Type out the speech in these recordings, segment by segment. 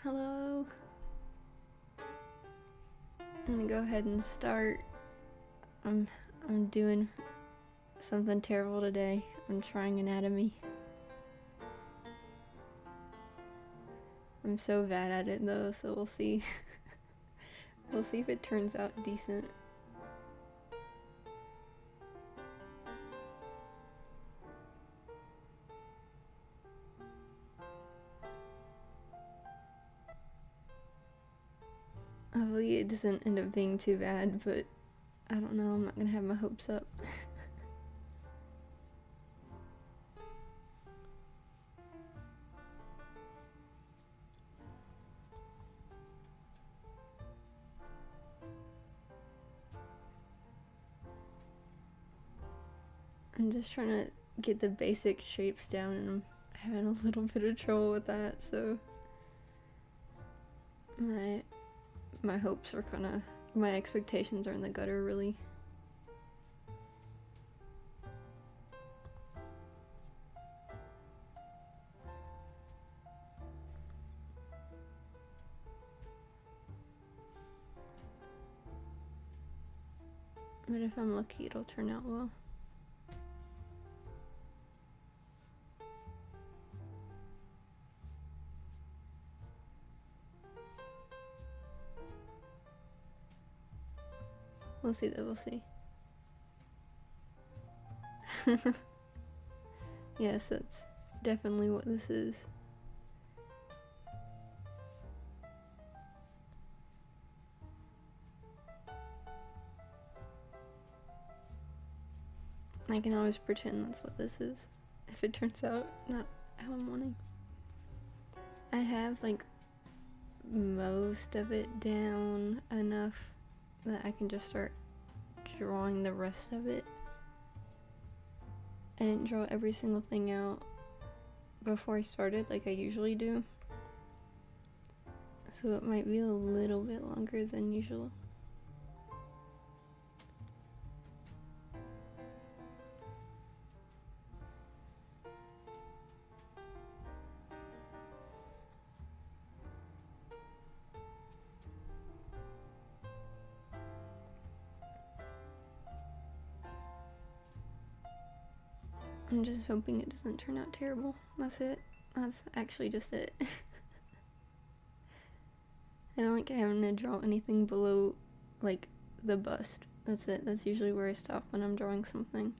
Hello. I'm gonna go ahead and start. I'm doing something terrible today. I'm trying anatomy. I'm so bad at it though, so we'll see. We'll see if it turns out decent. Hopefully it doesn't end up being too bad, but I don't know, I'm not gonna have my hopes up. I'm just trying to get the basic shapes down and I'm having a little bit of trouble with that, so my hopes are my expectations are in the gutter, really. But if I'm lucky, it'll turn out well. We'll see though, we'll see. Yes, that's definitely what this is. I can always pretend that's what this is, if it turns out not how I'm wanting. I have like most of it down enough that I can just start drawing the rest of it. I didn't draw every single thing out before I started like I usually do, so it might be a little bit longer than usual. I'm just hoping it doesn't turn out terrible. That's it. That's actually just it. I don't like having to draw anything below, like, the bust. That's it. That's usually where I stop when I'm drawing something.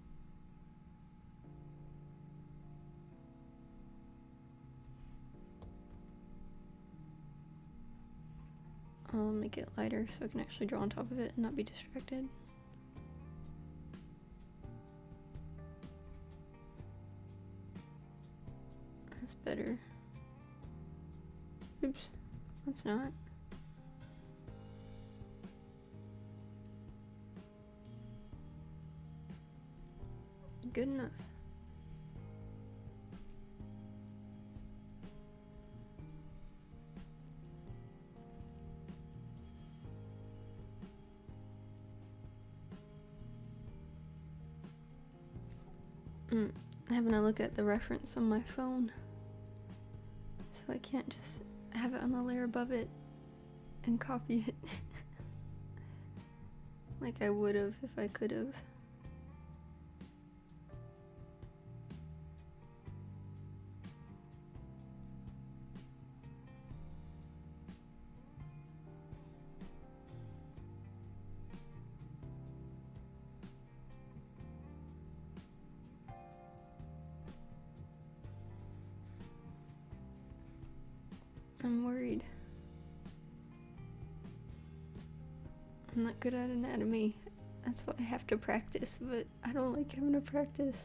I'll make it lighter so I can actually draw on top of it and not be distracted. That's better. Oops, that's not. Good enough. Having a look at the reference on my phone, so I can't just have it on a layer above it and copy it like I would have if I could have. I'm worried. I'm not good at anatomy. That's why I have to practice, but I don't like having to practice.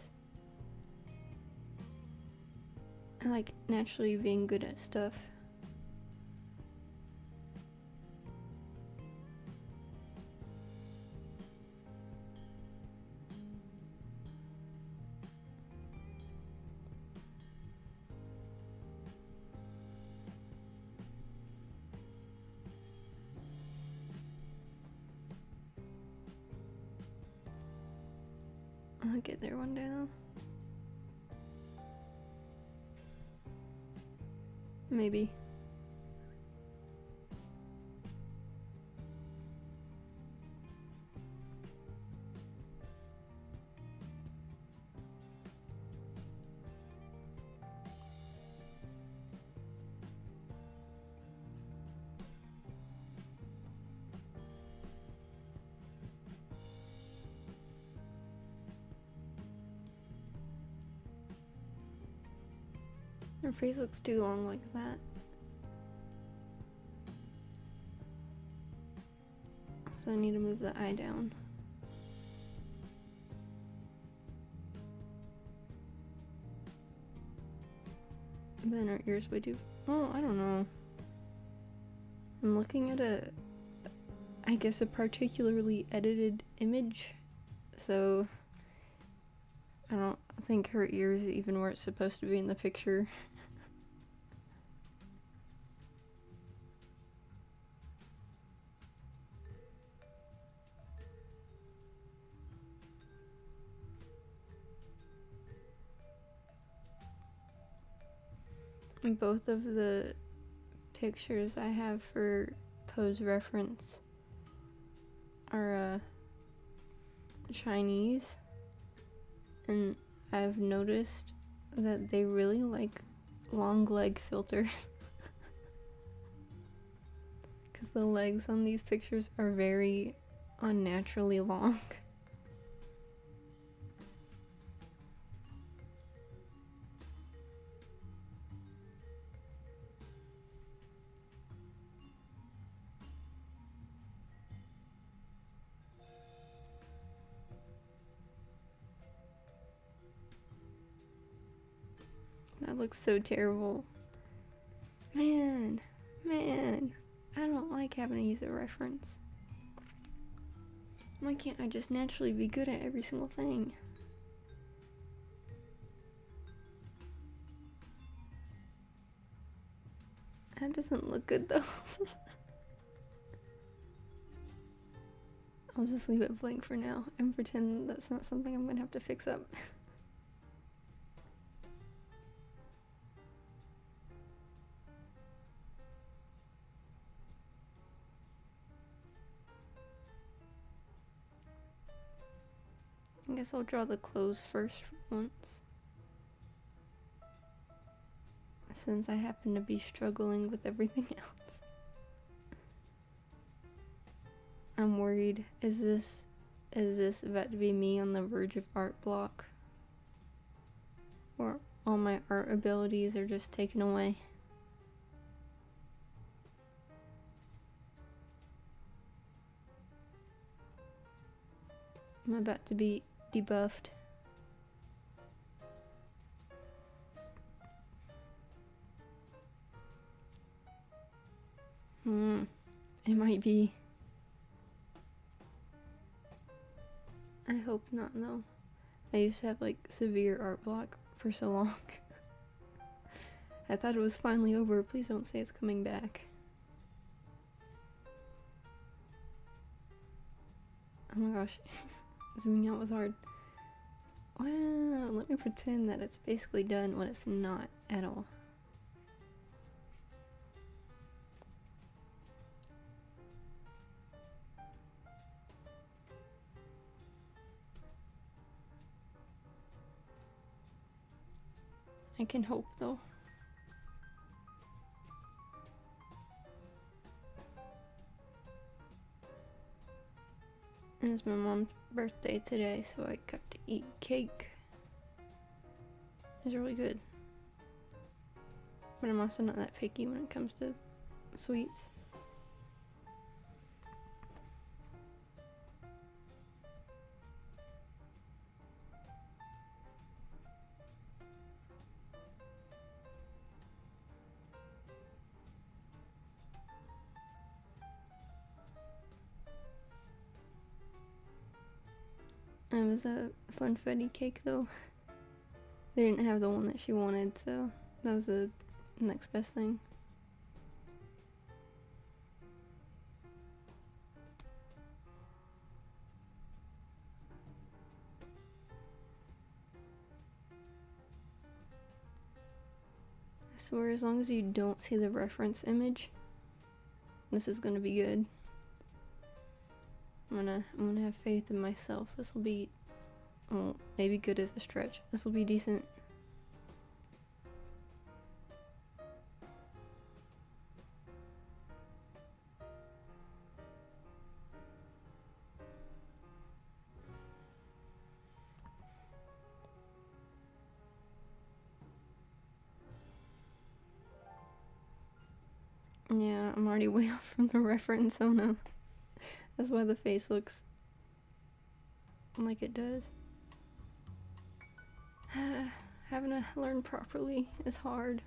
I like naturally being good at stuff. I'll get there one day though. Maybe. Her face looks too long like that. So I need to move the eye down. Then her ears would do. Oh, I don't know. I'm looking at I guess a particularly edited image. So I don't think her ears even where it's supposed to be in the picture. And both of the pictures I have for pose reference are Chinese, and I've noticed that they really like long leg filters because the legs on these pictures are very unnaturally long. That looks so terrible. Man, I don't like having to use a reference. Why can't I just naturally be good at every single thing? That doesn't look good though. I'll just leave it blank for now and pretend that's not something I'm gonna have to fix up. I guess I'll draw the clothes first once, since I happen to be struggling with everything else. I'm worried, is this about to be me on the verge of art block? Or all my art abilities are just taken away? I'm about to be debuffed. It might be. I hope not though. I used to have like severe art block for so long. I thought it was finally over. Please don't say it's coming back. Oh my gosh. Zooming out was hard. Wow, let me pretend that it's basically done when it's not at all. I can hope though. And it's my mom's birthday today, so I got to eat cake. It's really good. But I'm also not that picky when it comes to sweets. It was a funfetti cake though. They didn't have the one that she wanted, so that was the next best thing. I swear, as long as you don't see the reference image, this is gonna be good. I'm gonna have faith in myself. This will be, well, maybe good as a stretch. This will be decent. Yeah, I'm already way off from the reference, oh no. That's why the face looks like it does. Having to learn properly is hard.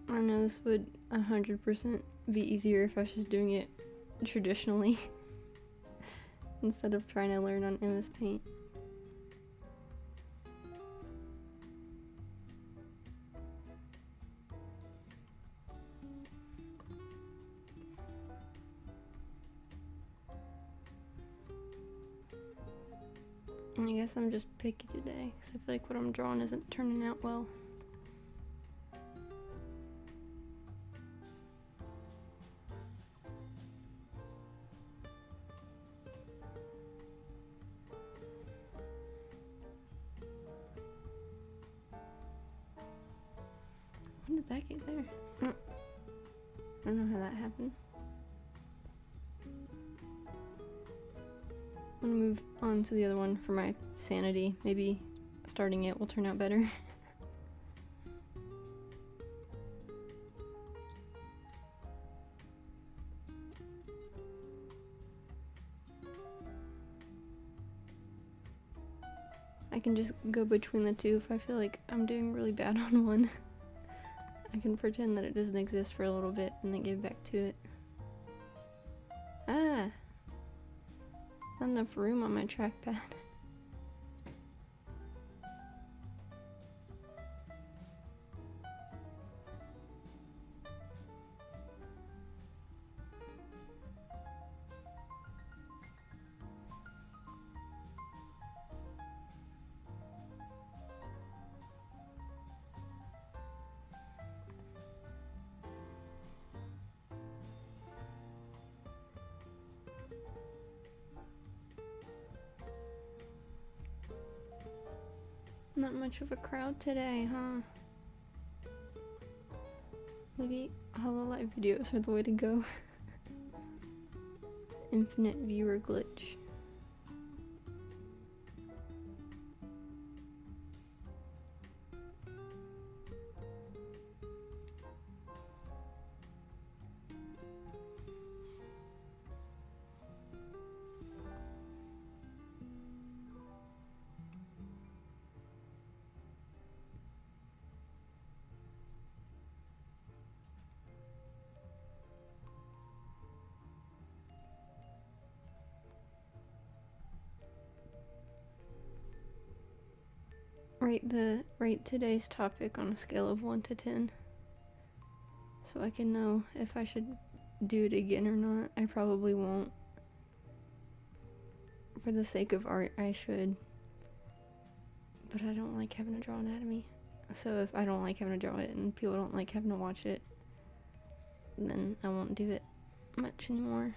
I know this would 100% be easier if I was just doing it traditionally instead of trying to learn on MS Paint. And I guess I'm just picky today because I feel like what I'm drawing isn't turning out well. When did that get there? I don't know how that happened. I'm gonna move on to the other one for my sanity. Maybe starting it will turn out better. I can just go between the two if I feel like I'm doing really bad on one. I can pretend that it doesn't exist for a little bit and then get back to it. Ah! Not enough room on my trackpad. Not much of a crowd today, huh? Maybe HoloLive videos are the way to go. Infinite viewer glitch. Rate today's topic on a scale of 1 to 10. So I can know if I should do it again or not. I probably won't. For the sake of art, I should. But I don't like having to draw anatomy. So if I don't like having to draw it and people don't like having to watch it, then I won't do it much anymore.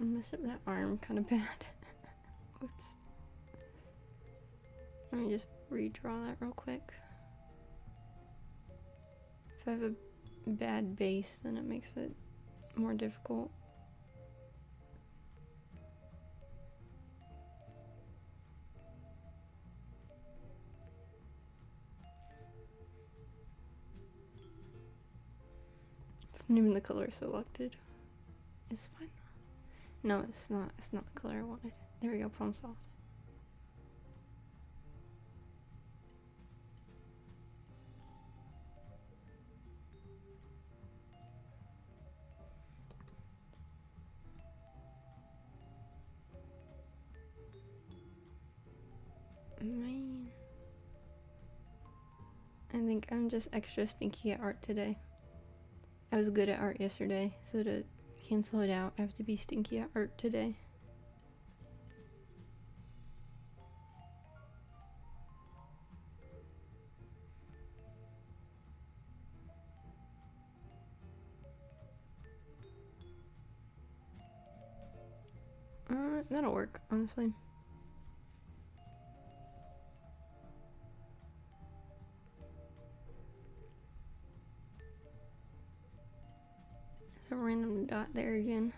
I messed up that arm kind of bad. Whoops. Let me just redraw that real quick. If I have a bad base, then it makes it more difficult. It's not even the color I selected. It's fine. No, it's not. It's not the color I wanted. There we go, problem solved. Man. I think I'm just extra stinky at art today. I was good at art yesterday, so to cancel it out, I have to be stinky at art today. That'll work, honestly. There's a random dot there again.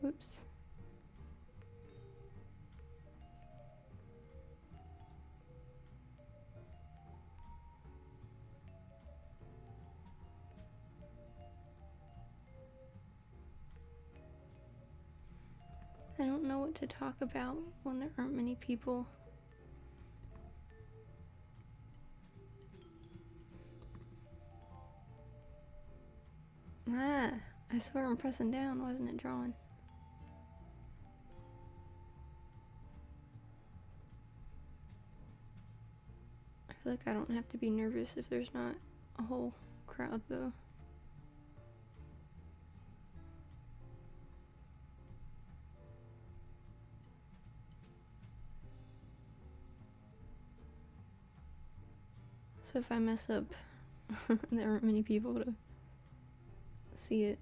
Oops. I don't know what to talk about when there aren't many people. Ah, I swear I'm pressing down, wasn't it drawing? I feel like I don't have to be nervous if there's not a whole crowd though. So if I mess up, there aren't many people to see it.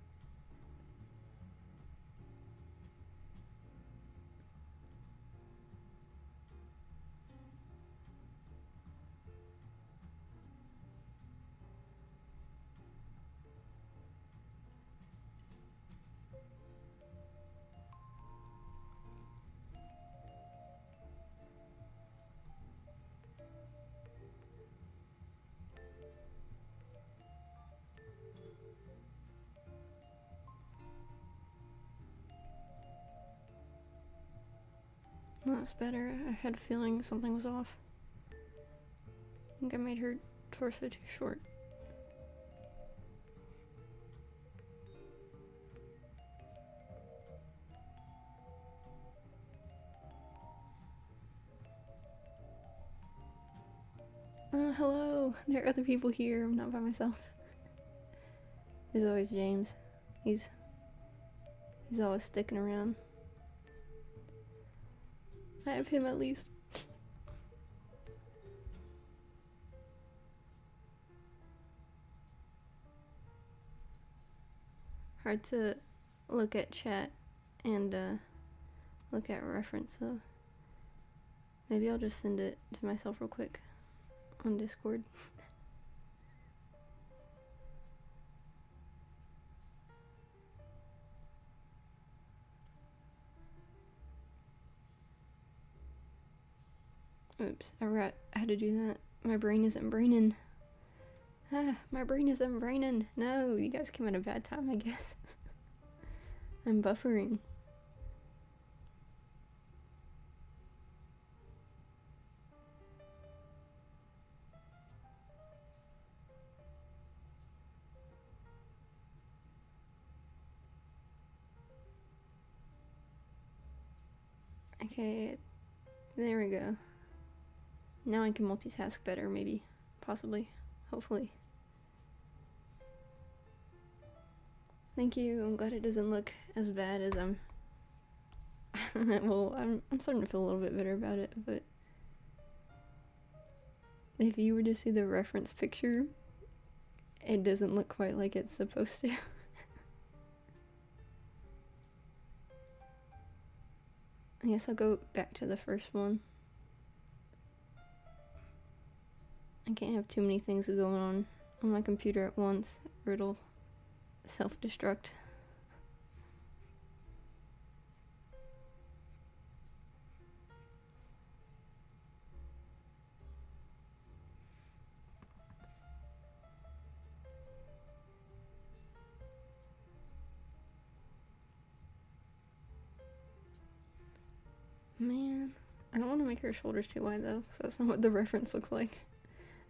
That's better. I had a feeling something was off. I think I made her torso too short. Hello! There are other people here. I'm not by myself. There's always James. He's always sticking around. I have him at least. Hard to look at chat and look at reference, so maybe I'll just send it to myself real quick on Discord. Oops, I had to do that. My brain isn't braining. My brain isn't braining. No, you guys came at a bad time, I guess. I'm buffering. Okay, there we go. Now I can multitask better, maybe. Possibly. Hopefully. Thank you. I'm glad it doesn't look as bad as I'm... well, I'm starting to feel a little bit better about it, but... if you were to see the reference picture, it doesn't look quite like it's supposed to. I guess I'll go back to the first one. I can't have too many things going on my computer at once, or it'll self-destruct. Man, I don't want to make her shoulders too wide though, because that's not what the reference looks like.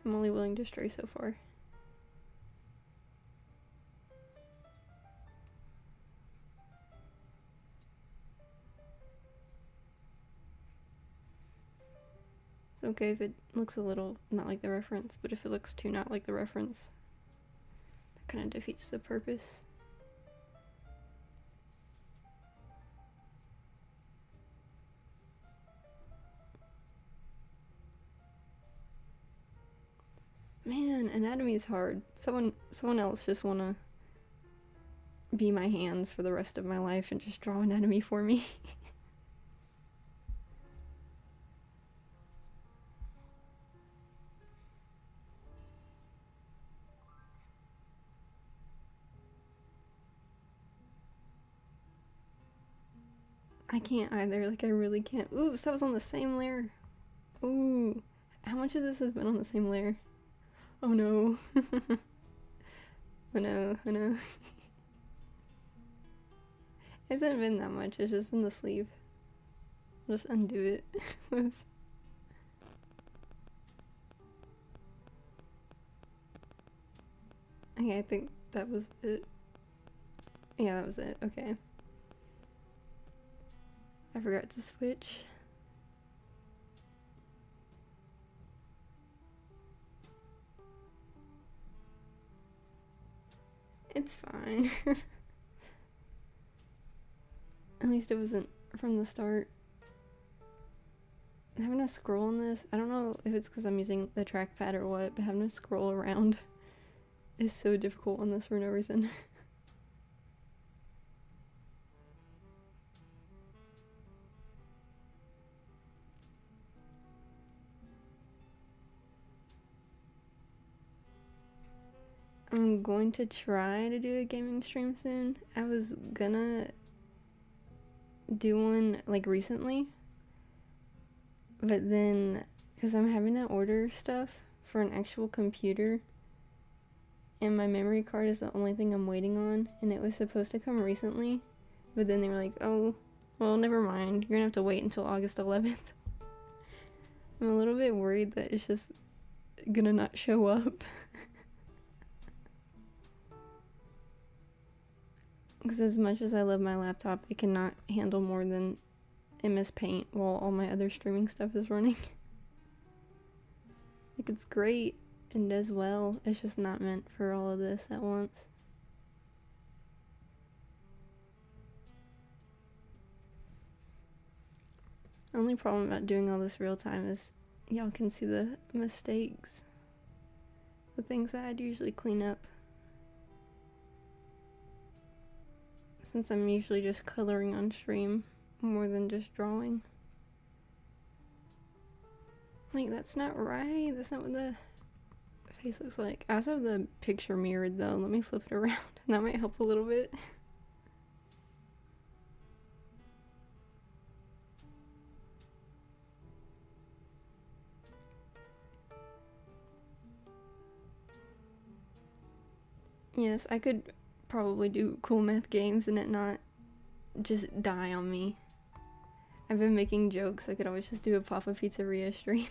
I'm only willing to stray so far. It's okay if it looks a little not like the reference, but if it looks too not like the reference, that kind of defeats the purpose. Man, anatomy is hard. Someone else just wanna be my hands for the rest of my life and just draw anatomy for me. I can't either. Like, I really can't. Oops, that was on the same layer. Ooh. How much of this has been on the same layer? Oh no. Oh no, oh no. It hasn't been that much, it's just been the sleeve. I'll just undo it. Whoops. Okay, I think that was it. Yeah, that was it. Okay. I forgot to switch. It's fine. At least it wasn't from the start. Having to scroll on this, I don't know if it's because I'm using the trackpad or what, but having to scroll around is so difficult on this for no reason. I'm going to try to do a gaming stream soon. I was gonna do one like recently, but then because I'm having to order stuff for an actual computer and my memory card is the only thing I'm waiting on, and it was supposed to come recently, but then they were like, oh, well, never mind, you're gonna have to wait until August 11th. I'm a little bit worried that it's just gonna not show up. Because as much as I love my laptop, it cannot handle more than MS Paint while all my other streaming stuff is running. Like, it's great and does well, it's just not meant for all of this at once. The only problem about doing all this real time is y'all can see the mistakes. The things that I'd usually clean up. Since I'm usually just coloring on stream more than just drawing. Like, that's not right. That's not what the face looks like. I also have the picture mirrored though. Let me flip it around. That might help a little bit. Yes, I could probably do cool math games and it not just die on me. I've been making jokes. I could always just do a Papa Pizzeria stream.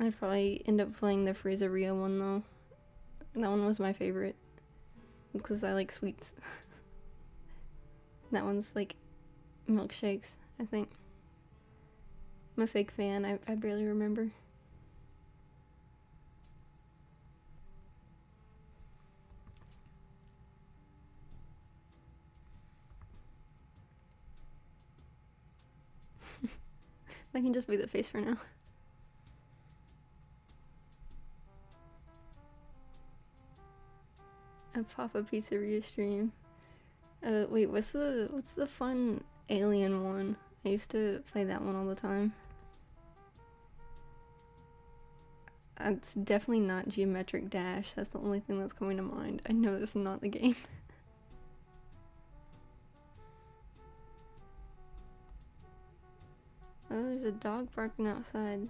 I'd probably end up playing the Freezeria one though. That one was my favorite. Because I like sweets. That one's like milkshakes, I think. I'm a fake fan, I barely remember. That can just be the face for now. A Papa Pizzeria stream. Wait, what's the fun alien one? I used to play that one all the time. It's definitely not Geometric Dash. That's the only thing that's coming to mind. I know this is not the game. Oh, there's a dog barking outside.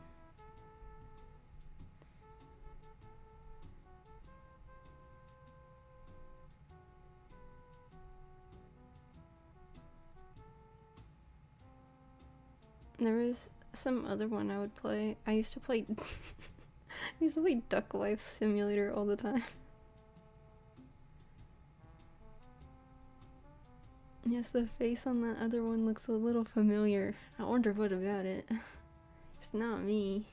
There was some other one I would play. I used to play Duck Life Simulator all the time. Yes, the face on that other one looks a little familiar. I wonder what about it. It's not me.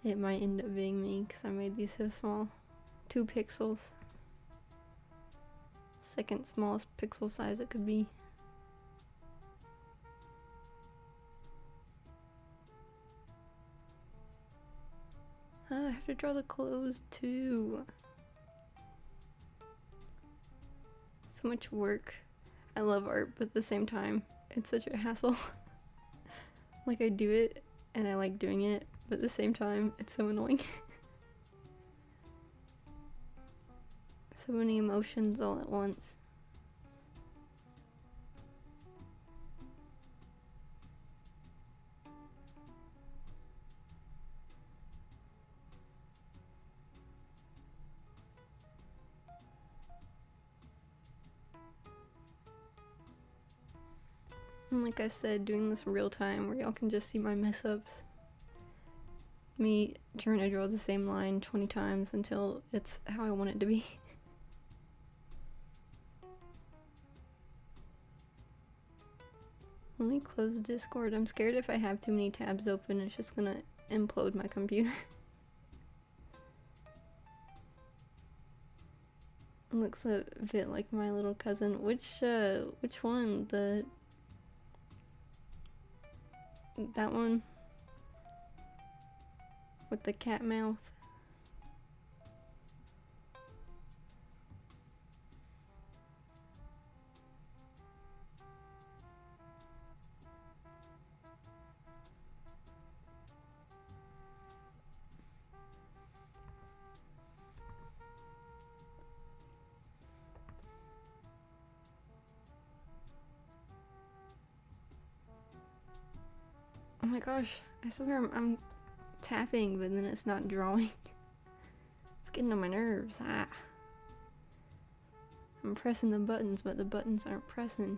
It might end up being me because I made these so small. 2 pixels. Second smallest pixel size it could be. I have to draw the clothes too. So much work. I love art, but at the same time, it's such a hassle. Like, I do it, and I like doing it, but at the same time, it's so annoying. So many emotions all at once. And like I said, doing this real time where y'all can just see my mess ups. Me trying to draw the same line 20 times until it's how I want it to be. Let me close Discord. I'm scared if I have too many tabs open, it's just gonna implode my computer. It looks a bit like my little cousin. Which one? That one? With the cat mouth? Oh my gosh, I swear I'm tapping, but then it's not drawing. It's getting on my nerves. Ah. I'm pressing the buttons, but the buttons aren't pressing.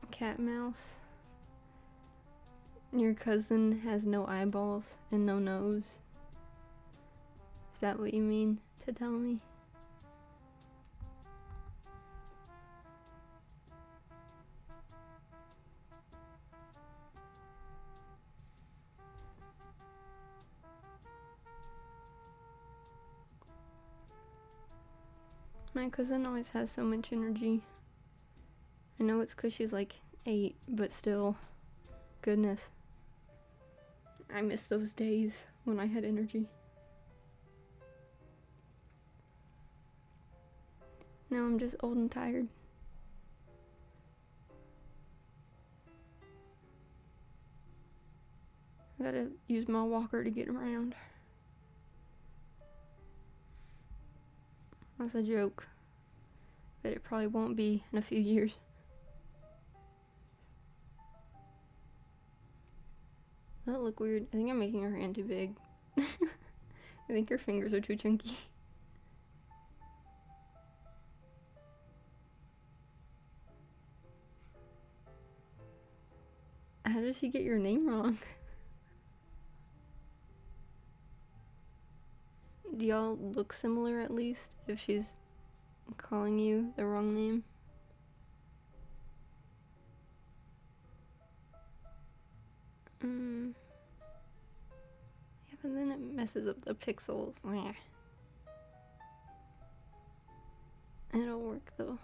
Cat mouse. Your cousin has no eyeballs and no nose. Is that what you mean to tell me? My cousin always has so much energy. I know it's 'cause she's like 8, but still, goodness. I miss those days when I had energy. Now I'm just old and tired. I gotta use my walker to get around. That's a joke, but it probably won't be in a few years. Does that look weird? I think I'm making her hand too big. I think her fingers are too chunky. How did she get your name wrong? Do y'all look similar at least, if she's calling you the wrong name? Yeah, but then it messes up the pixels. It'll work though.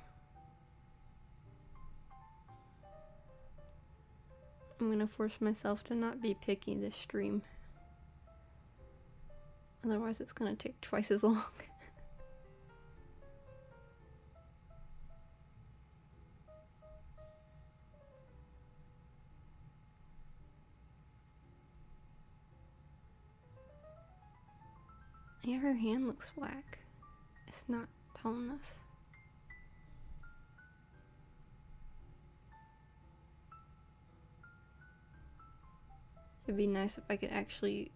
I'm gonna force myself to not be picky this stream. Otherwise it's gonna take twice as long. Yeah, her hand looks whack. It's not tall enough. It'd be nice if I could actually,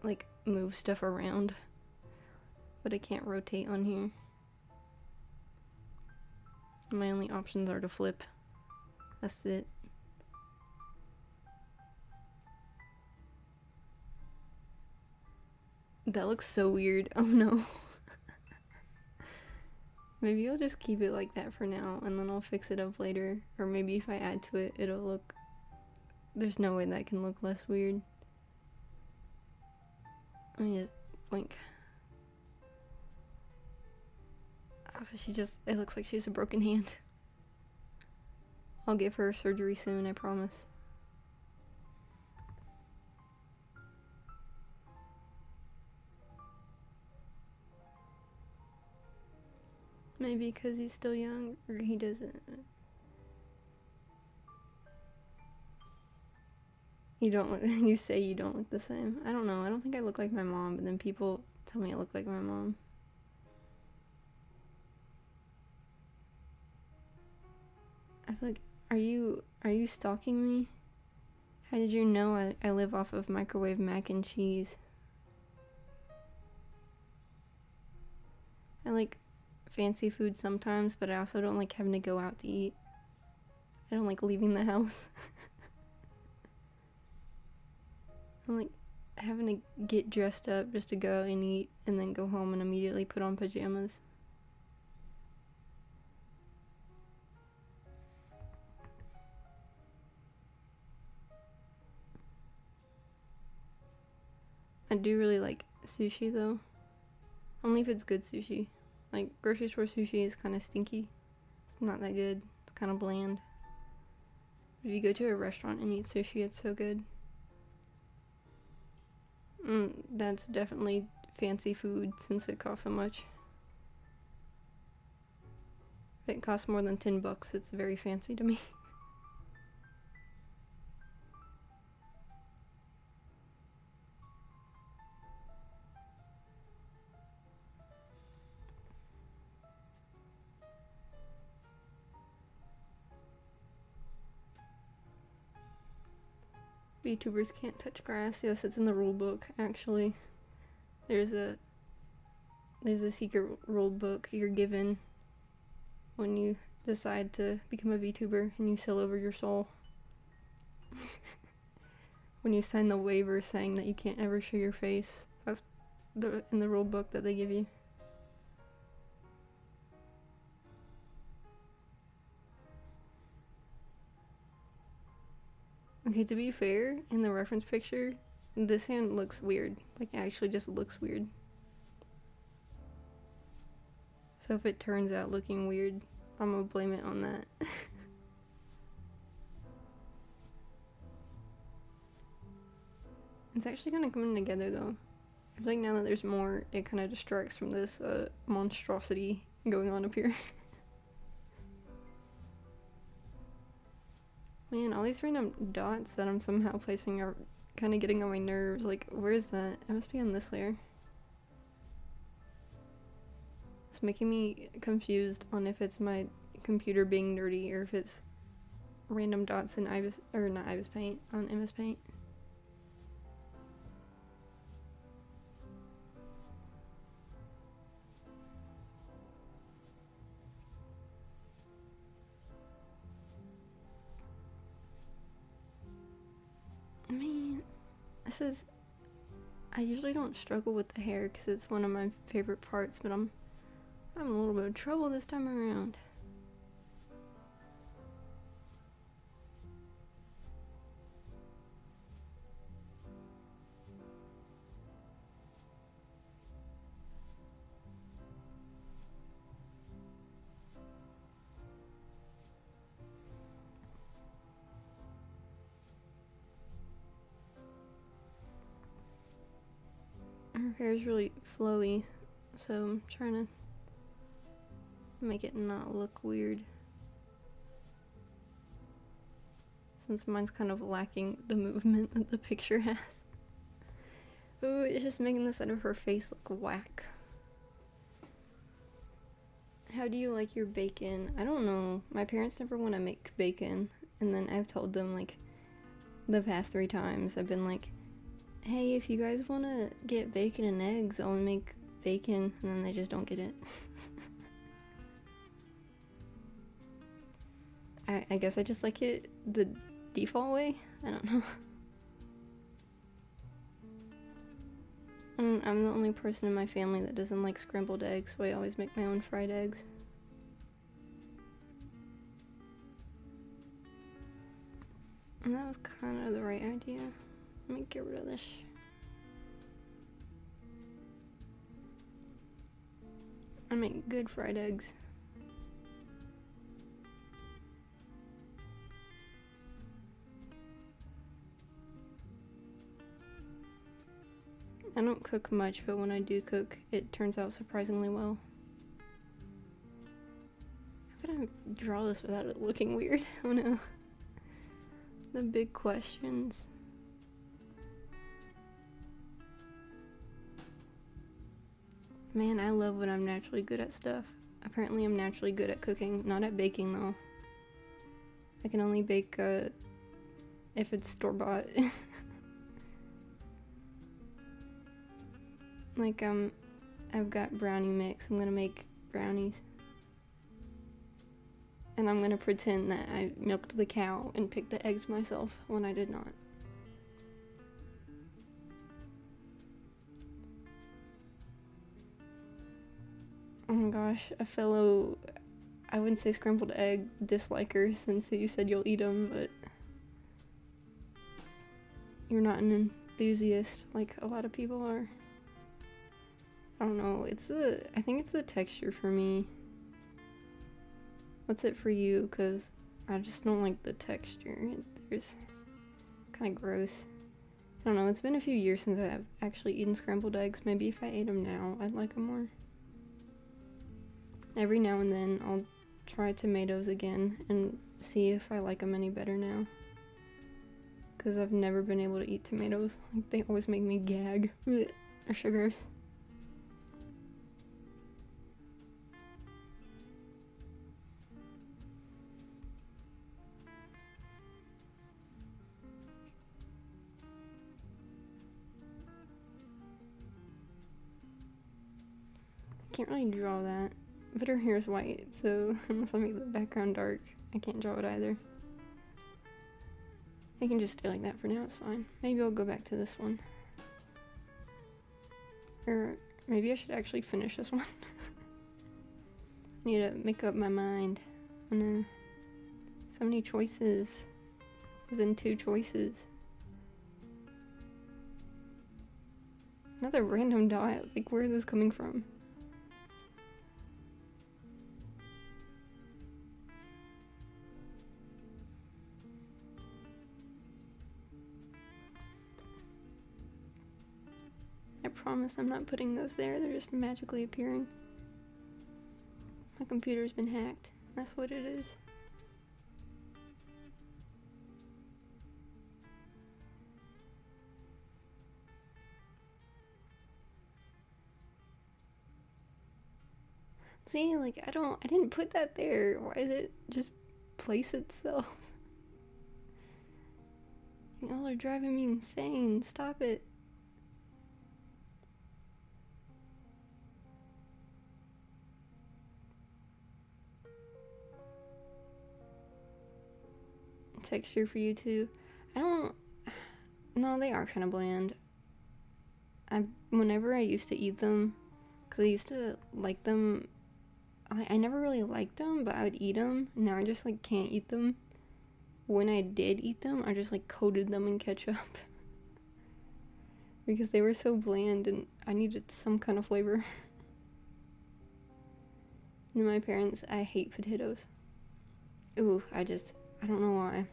like, move stuff around. But I can't rotate on here. My only options are to flip. That's it. That looks so weird. Oh no. Maybe I'll just keep it like that for now, and then I'll fix it up later. Or maybe if I add to it, it'll look... There's no way that can look less weird. Let me just blink. It looks like she has a broken hand. I'll give her surgery soon, I promise. Maybe because he's still young, or he doesn't. You say you don't look the same. I don't know, I don't think I look like my mom, but then people tell me I look like my mom. I feel like, are you stalking me? How did you know I live off of microwave mac and cheese? I like fancy food sometimes, but I also don't like having to go out to eat. I don't like leaving the house. I'm like having to get dressed up just to go and eat and then go home and immediately put on pajamas. I do really like sushi though. Only if it's good sushi. Like grocery store sushi is kind of stinky. It's not that good. It's kind of bland. If you go to a restaurant and eat sushi, it's so good. That's definitely fancy food since it costs so much. If it costs more than $10, it's very fancy to me. Vtubers can't touch grass. Yes, it's in the rule book, actually. There's a secret rule book you're given when you decide to become a VTuber and you sell over your soul. When you sign the waiver saying that you can't ever show your face. That's in the rule book that they give you. Okay, to be fair, in the reference picture, this hand looks weird. Like, it actually just looks weird. So if it turns out looking weird, I'm gonna blame it on that. It's actually kind of coming together, though. I feel like now that there's more, it kind of distracts from this monstrosity going on up here. Man, all these random dots that I'm somehow placing are kind of getting on my nerves. Like, where is that? It must be on this layer. It's making me confused on if it's my computer being nerdy or if it's random dots in not Paint, on MS Paint. Man, I usually don't struggle with the hair because it's one of my favorite parts, but I'm having a little bit of trouble this time around. Her hair is really flowy, so I'm trying to make it not look weird. Since mine's kind of lacking the movement that the picture has. Ooh, it's just making the side of her face look whack. How do you like your bacon? I don't know. My parents never want to make bacon, and then I've told them, like, the past 3 times, I've been like, hey, if you guys want to get bacon and eggs, I'll make bacon, and then they just don't get it. I guess I just like it the default way? I don't know. And I'm the only person in my family that doesn't like scrambled eggs, so I always make my own fried eggs. And that was kind of the right idea. Let me get rid of this. I make good fried eggs. I don't cook much, but when I do cook, it turns out surprisingly well. How can I draw this without it looking weird? Oh no. The big questions. Man, I love when I'm naturally good at stuff. Apparently I'm naturally good at cooking, not at baking though. I can only bake if it's store-bought. Like I've got brownie mix. I'm gonna make brownies. And I'm gonna pretend that I milked the cow and picked the eggs myself when I did not. Oh my gosh, a fellow, I wouldn't say scrambled egg disliker since you said you'll eat them, but you're not an enthusiast like a lot of people are. I don't know, I think it's the texture for me. What's it for you? Because I just don't like the texture. There's kind of gross. I don't know, it's been a few years since I've actually eaten scrambled eggs. Maybe if I ate them now, I'd like them more. Every now and then, I'll try tomatoes again and see if I like them any better now. Because I've never been able to eat tomatoes. Like, they always make me gag. They're so gross. Can't really draw that, but her hair's white, so unless I make the background dark, I can't draw it either. I can just stay like that for now, it's fine. Maybe I'll go back to this one. Or maybe I should actually finish this one. I need to make up my mind. Oh no. So many choices. As in 2 choices. Another random dot, like where are those coming from? I promise I'm not putting those there, they're just magically appearing. My computer's been hacked, that's what it is. See, like, I didn't put that there. Why is it just place itself? Y'all are driving me insane, stop it. Texture for you too. No, they are kind of bland. Whenever I used to eat them, because I used to like them, I never really liked them, but I would eat them. Now I just like can't eat them. When I did eat them, I just like coated them in ketchup. Because they were so bland and I needed some kind of flavor. And my parents, I hate potatoes. Ooh, I don't know why.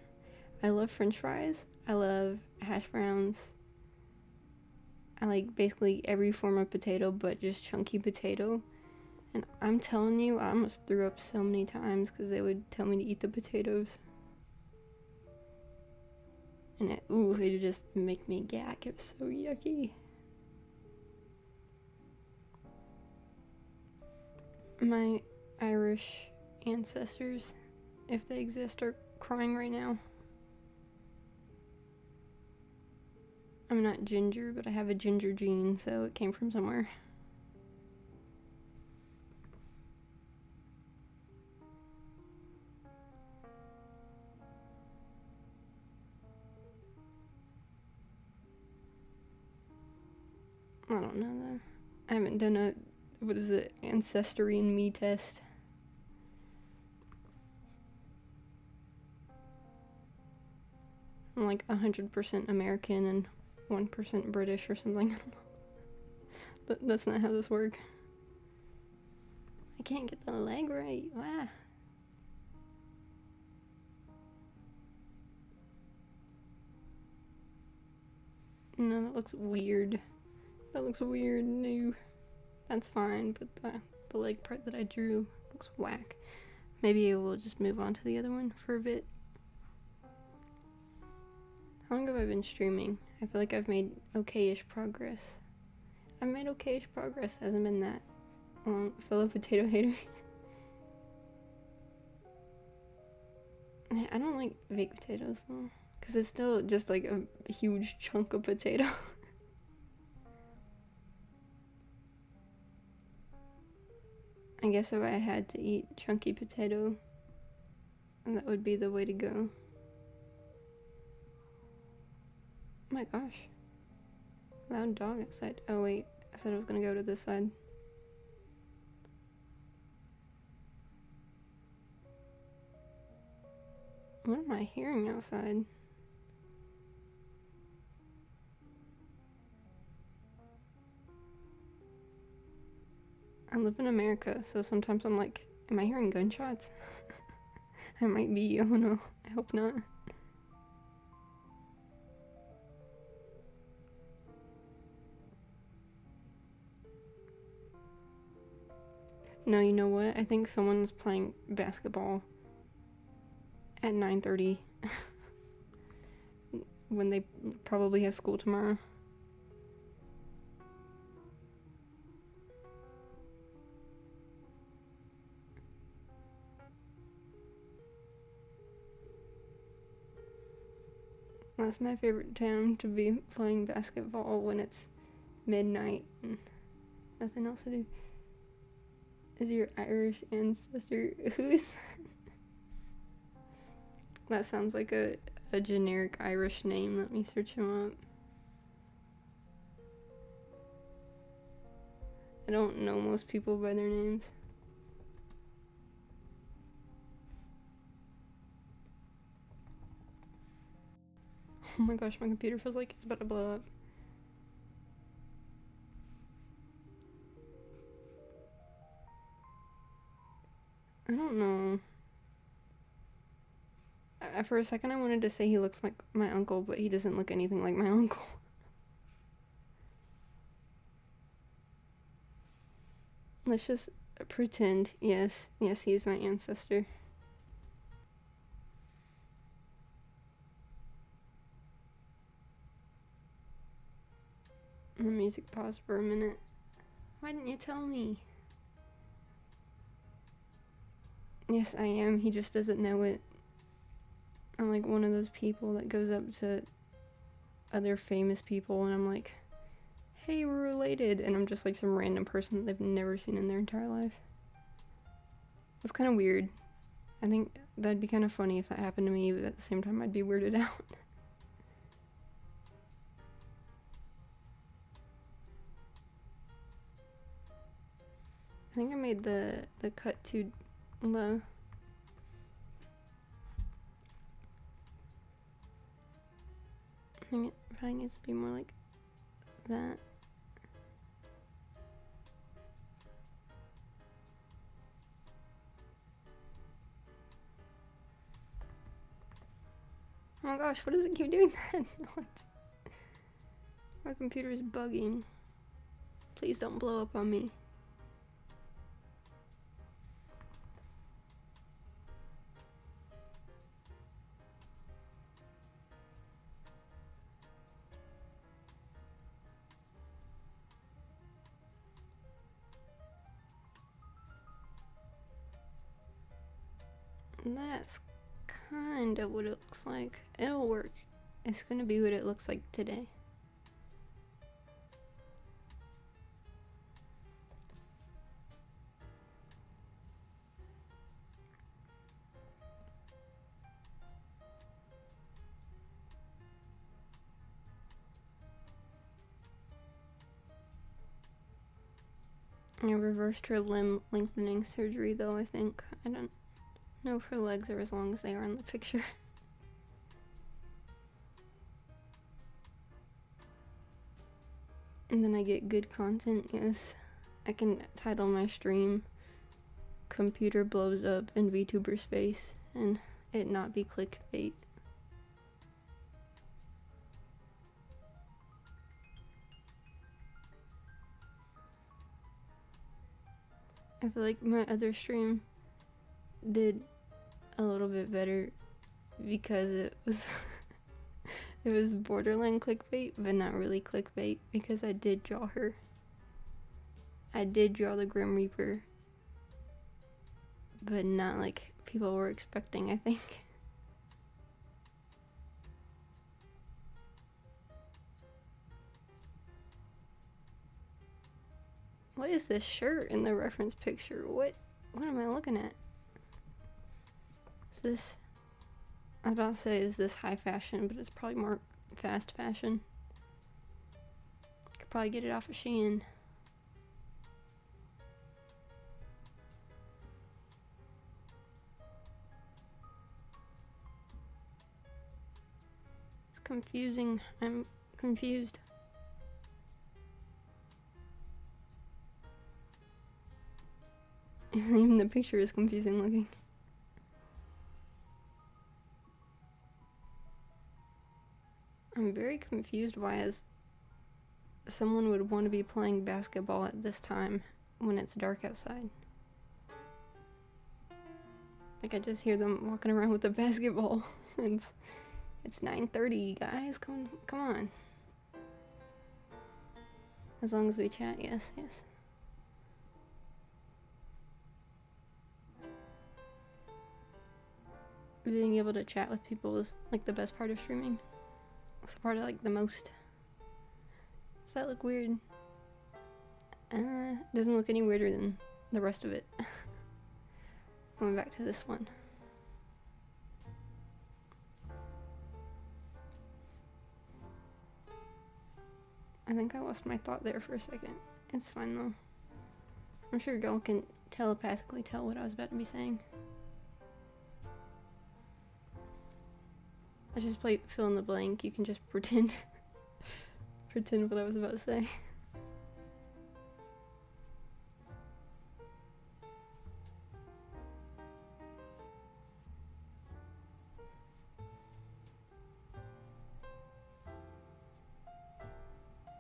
I love french fries. I love hash browns. I like basically every form of potato, but just chunky potato. And I'm telling you, I almost threw up so many times because they would tell me to eat the potatoes. And it would just make me gag. It was so yucky. My Irish ancestors, if they exist, are crying right now. I'm not ginger, but I have a ginger gene, so it came from somewhere. I don't know though. I haven't done Ancestry in Me test. I'm like 100% American and 1% British or something. I don't know. But that's not how this works. I can't get the leg right. Ah. No, that looks weird. That looks weird. No. That's fine, but the leg part that I drew looks whack. Maybe we'll just move on to the other one for a bit. How long have I been streaming? I feel like I've made okay-ish progress. I've made okay-ish progress. Hasn't been that long. Fellow potato hater. I don't like baked potatoes though, because it's still just like a huge chunk of potato. I guess if I had to eat chunky potato, that would be the way to go. Oh my gosh. Loud dog outside. Oh wait, I said I was gonna go to this side. What am I hearing outside? I live in America, so sometimes I'm like, am I hearing gunshots? I might be, oh no, I hope not. No, you know what? I think someone's playing basketball at 9:30 when they probably have school tomorrow. That's my favorite time to be playing basketball, when it's midnight and nothing else to do. Is your Irish ancestor? Who is that? That sounds like a generic Irish name. Let me search him up. I don't know most people by their names. Oh my gosh, my computer feels like it's about to blow up. I don't know. For a second I wanted to say he looks like my uncle, but he doesn't look anything like my uncle. Let's just pretend. Yes, he is my ancestor. The music paused for a minute. Why didn't you tell me? Yes, I am. He just doesn't know it. I'm like one of those people that goes up to other famous people and I'm like, hey, we're related. And I'm just like some random person that they've never seen in their entire life. It's kind of weird. I think that'd be kind of funny if that happened to me, but at the same time I'd be weirded out. I think I made the cut too low. I think it probably needs to be more like that. Oh my gosh, what does it keep doing that? My computer is bugging. Please don't blow up on me. That's kind of what it looks like. It'll work. It's gonna be what it looks like today. I reversed her limb lengthening surgery though, I think. I don't know if her legs are as long as they are in the picture. And then I get good content, yes. I can title my stream computer blows up in Vtuber's face and it not be clickbait. I feel like my other stream did a little bit better because it was it was borderline clickbait, but not really clickbait, because I did draw her. I did draw the Grim Reaper, but not like people were expecting, I think. What is this shirt in the reference picture? What am I looking at? Is this... I was about to say, is this high fashion, but it's probably more fast fashion. Could probably get it off of Shein. It's confusing. I'm confused. Even the picture is confusing looking. I'm very confused why someone would want to be playing basketball at this time when it's dark outside. Like, I just hear them walking around with a basketball. It's 9:30, guys. Come on. As long as we chat, yes. Being able to chat with people is like the best part of streaming. It's the part I like the most. Does that look weird? Doesn't look any weirder than the rest of it. Going back to this one. I think I lost my thought there for a second. It's fine though. I'm sure y'all can telepathically tell what I was about to be saying. Let's just play fill in the blank. You can just pretend what I was about to say.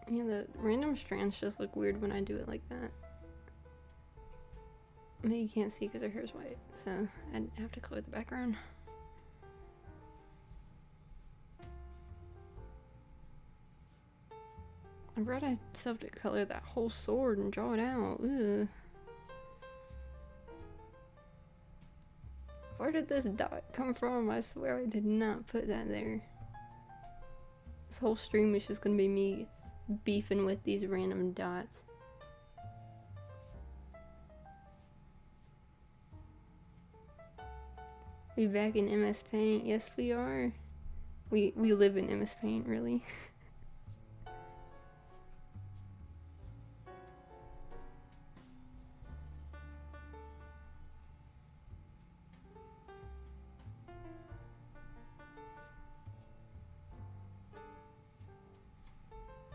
Yeah, the random strands just look weird when I do it like that. Maybe you can't see because her hair's white, so I'd have to color the background. I brought myself to color that whole sword and draw it out. Ugh. Where did this dot come from? I swear I did not put that there. This whole stream is just gonna be me beefing with these random dots. We back in MS Paint? Yes, we are. We live in MS Paint, really.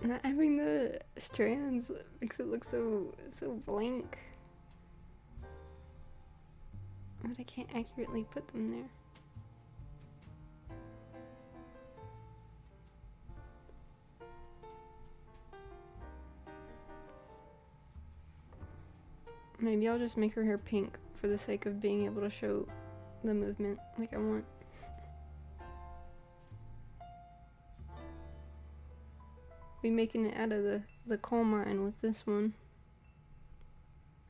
Not having the strands makes it look so blank. But I can't accurately put them there. Maybe I'll just make her hair pink for the sake of being able to show the movement like I want. Be making it out of the coal mine with this one.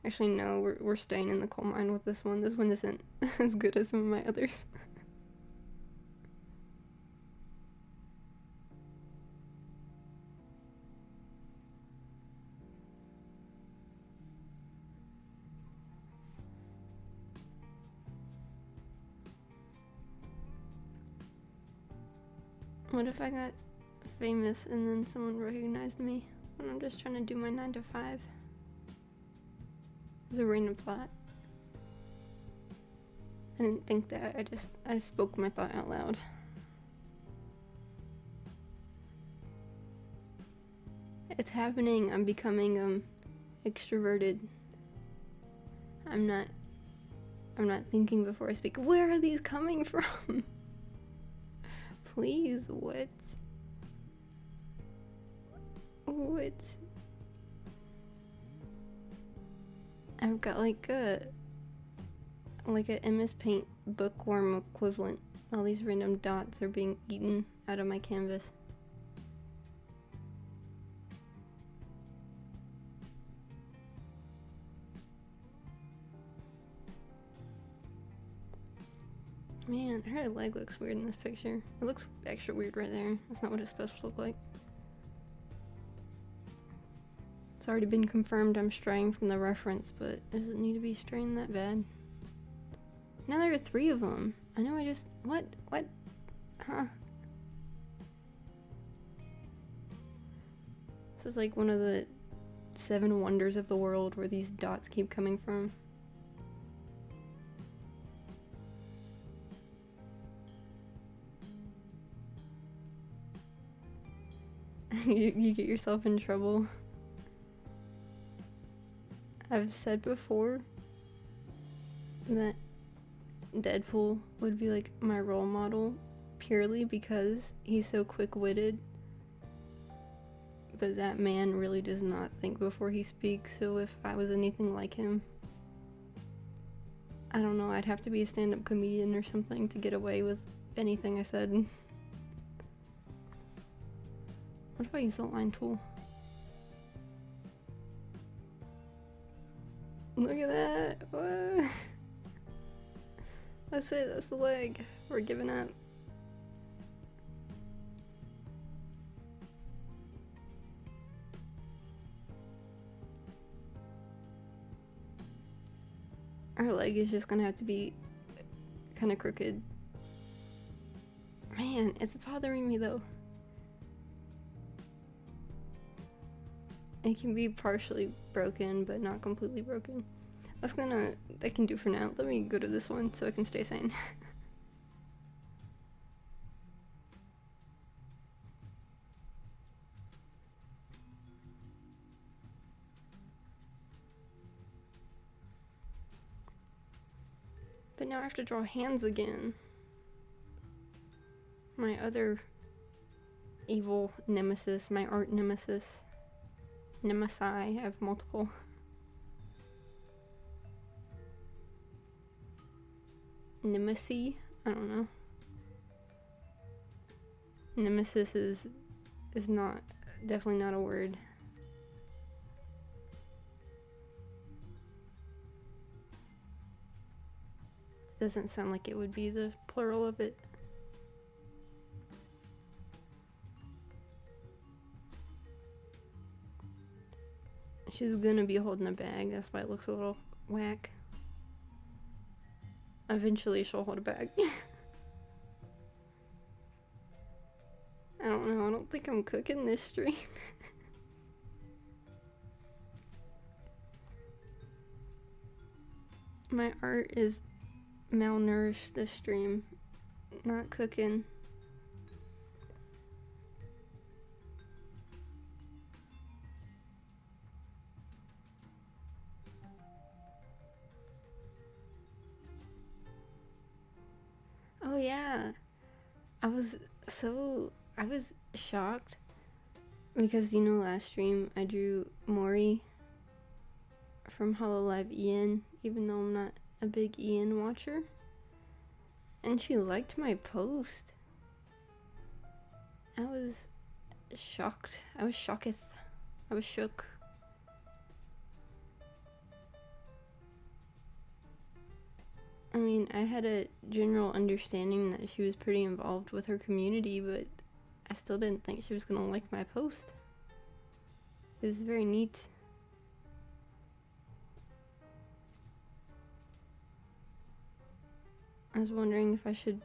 Actually, no, we're staying in the coal mine with this one. This one isn't as good as some of my others. What if I got famous and then someone recognized me when I'm just trying to do my 9 to 5? It was a random thought. I didn't think that. I just spoke my thought out loud. It's happening. I'm becoming extroverted. I'm not I'm not thinking before I speak. Where are these coming from? Please, what? What? I've got like a MS Paint bookworm equivalent. All these random dots are being eaten out of my canvas. Man, her leg looks weird in this picture. It looks extra weird right there. That's not what it's supposed to look like. It's already been confirmed I'm straying from the reference, but does it need to be straying that bad? Now there are 3 of them. I know I just... What? Huh? This is like one of the 7 wonders of the world where these dots keep coming from. you get yourself in trouble. I've said before that Deadpool would be like my role model purely because he's so quick-witted, but that man really does not think before he speaks. So if I was anything like him, I don't know, I'd have to be a stand-up comedian or something to get away with anything I said. What if I use the line tool? Look at that! What? That's it, that's the leg. We're giving up. Our leg is just gonna have to be kind of crooked. Man, it's bothering me though. It can be partially broken, but not completely broken. That can do for now. Let me go to this one so I can stay sane. But now I have to draw hands again. My other evil nemesis, my art nemesis. Nemesi, I have multiple. Nemesis? I don't know. Nemesis is not, definitely not a word. Doesn't sound like it would be the plural of it. She's gonna be holding a bag, that's why it looks a little whack. Eventually she'll hold a bag. I don't know, I don't think I'm cooking this stream. My art is malnourished this stream, not cooking. Oh yeah, I was shocked because, you know, last stream I drew Mori from Hololive Ian, even though I'm not a big Ian watcher, and she liked my post. I was shocked. I was shocketh. I was shook. I mean, I had a general understanding that she was pretty involved with her community, but I still didn't think she was gonna like my post. It was very neat. I was wondering if I should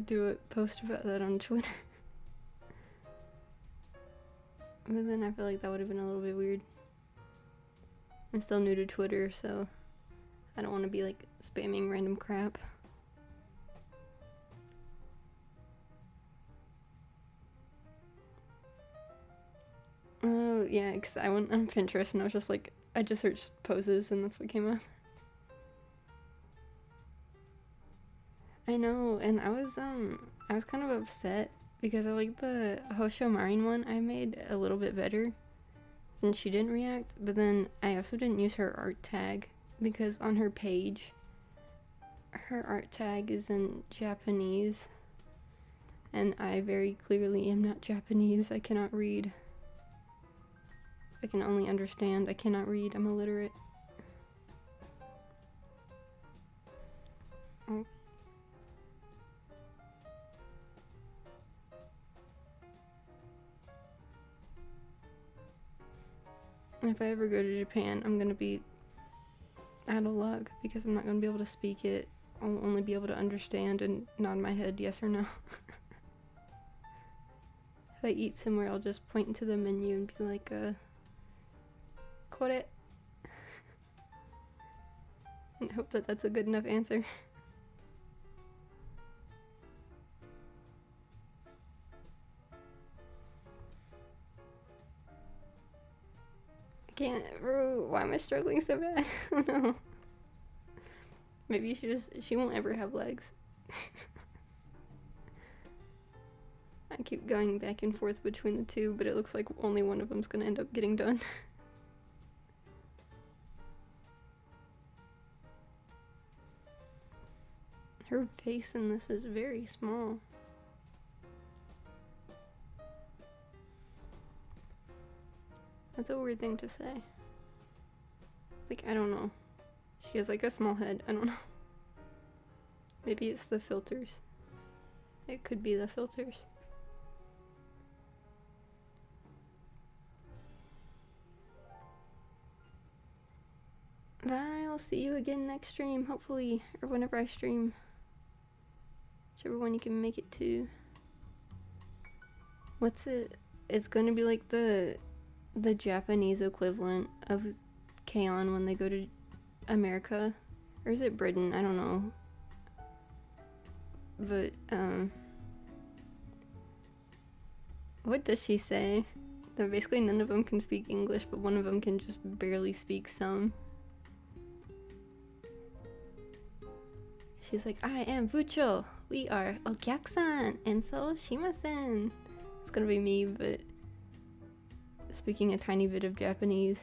do a post about that on Twitter. But then I feel like that would have been a little bit weird. I'm still new to Twitter, so I don't want to be like spamming random crap. Oh yeah, because I went on Pinterest and I was just like, I just searched poses and that's what came up. I know, and I was kind of upset because I like the Hosho Marin one I made a little bit better, and she didn't react. But then I also didn't use her art tag because on her page, her art tag is in Japanese, and I very clearly am not Japanese. I cannot read. I can only understand. I cannot read. I'm illiterate. Oh. If I ever go to Japan, I'm gonna be out of luck because I'm not gonna be able to speak it. I'll only be able to understand and nod my head yes or no. If I eat somewhere, I'll just point to the menu and be like, kore. And hope that that's a good enough answer. I can't. Why am I struggling so bad? Oh no. Maybe she won't ever have legs. I keep going back and forth between the two, but it looks like only one of them's gonna end up getting done. Her face in this is very small. That's a weird thing to say. Like, I don't know. She has like a small head. I don't know. Maybe it's the filters. It could be the filters. Bye, I'll see you again next stream, hopefully, or whenever I stream. Whichever one you can make it to. What's it? It's gonna be like the Japanese equivalent of K-On! When they go to America. Or is it Britain? I don't know. But, what does she say? That basically none of them can speak English, but one of them can just barely speak some. She's like, I am Bucho. We are Okyaku-san. And so shimasen. It's gonna be me, but speaking a tiny bit of Japanese.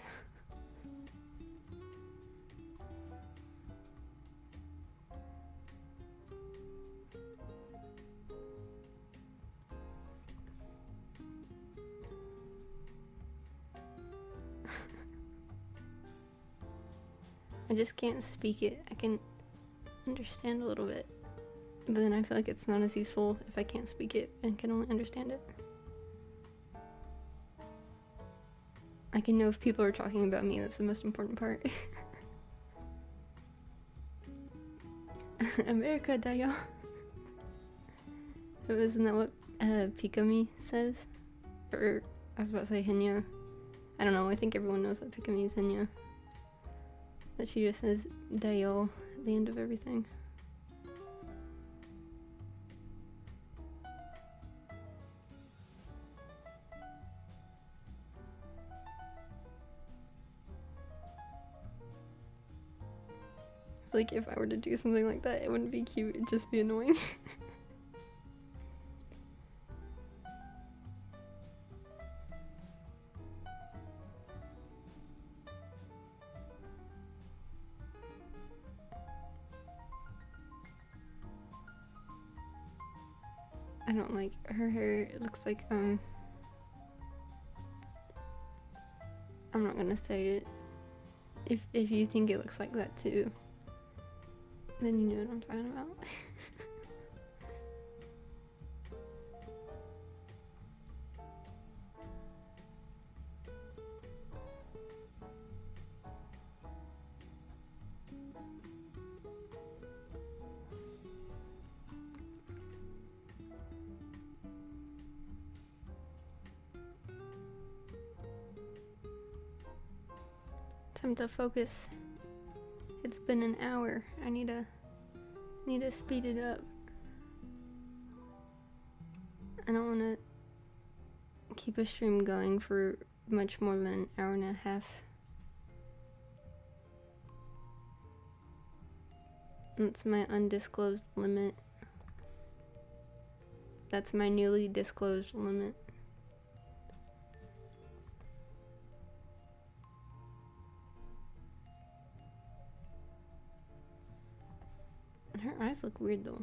I just can't speak it. I can understand a little bit, but then I feel like it's not as useful if I can't speak it and can only understand it. I can know if people are talking about me. That's the most important part. America dayo. Isn't that what Pikami says? Or I was about to say Henya. I don't know. I think everyone knows that Pikami is Henya. That she just says dayo at the end of everything. Like, if I were to do something like that, it wouldn't be cute, it'd just be annoying. I don't like her hair. It looks like, I'm not gonna say it. If you think it looks like that too, then you know what I'm talking about. Time to focus. It's been an hour. I need to speed it up. I don't want to keep a stream going for much more than an hour and a half. That's my undisclosed limit. That's my newly disclosed limit. Her eyes look weird though.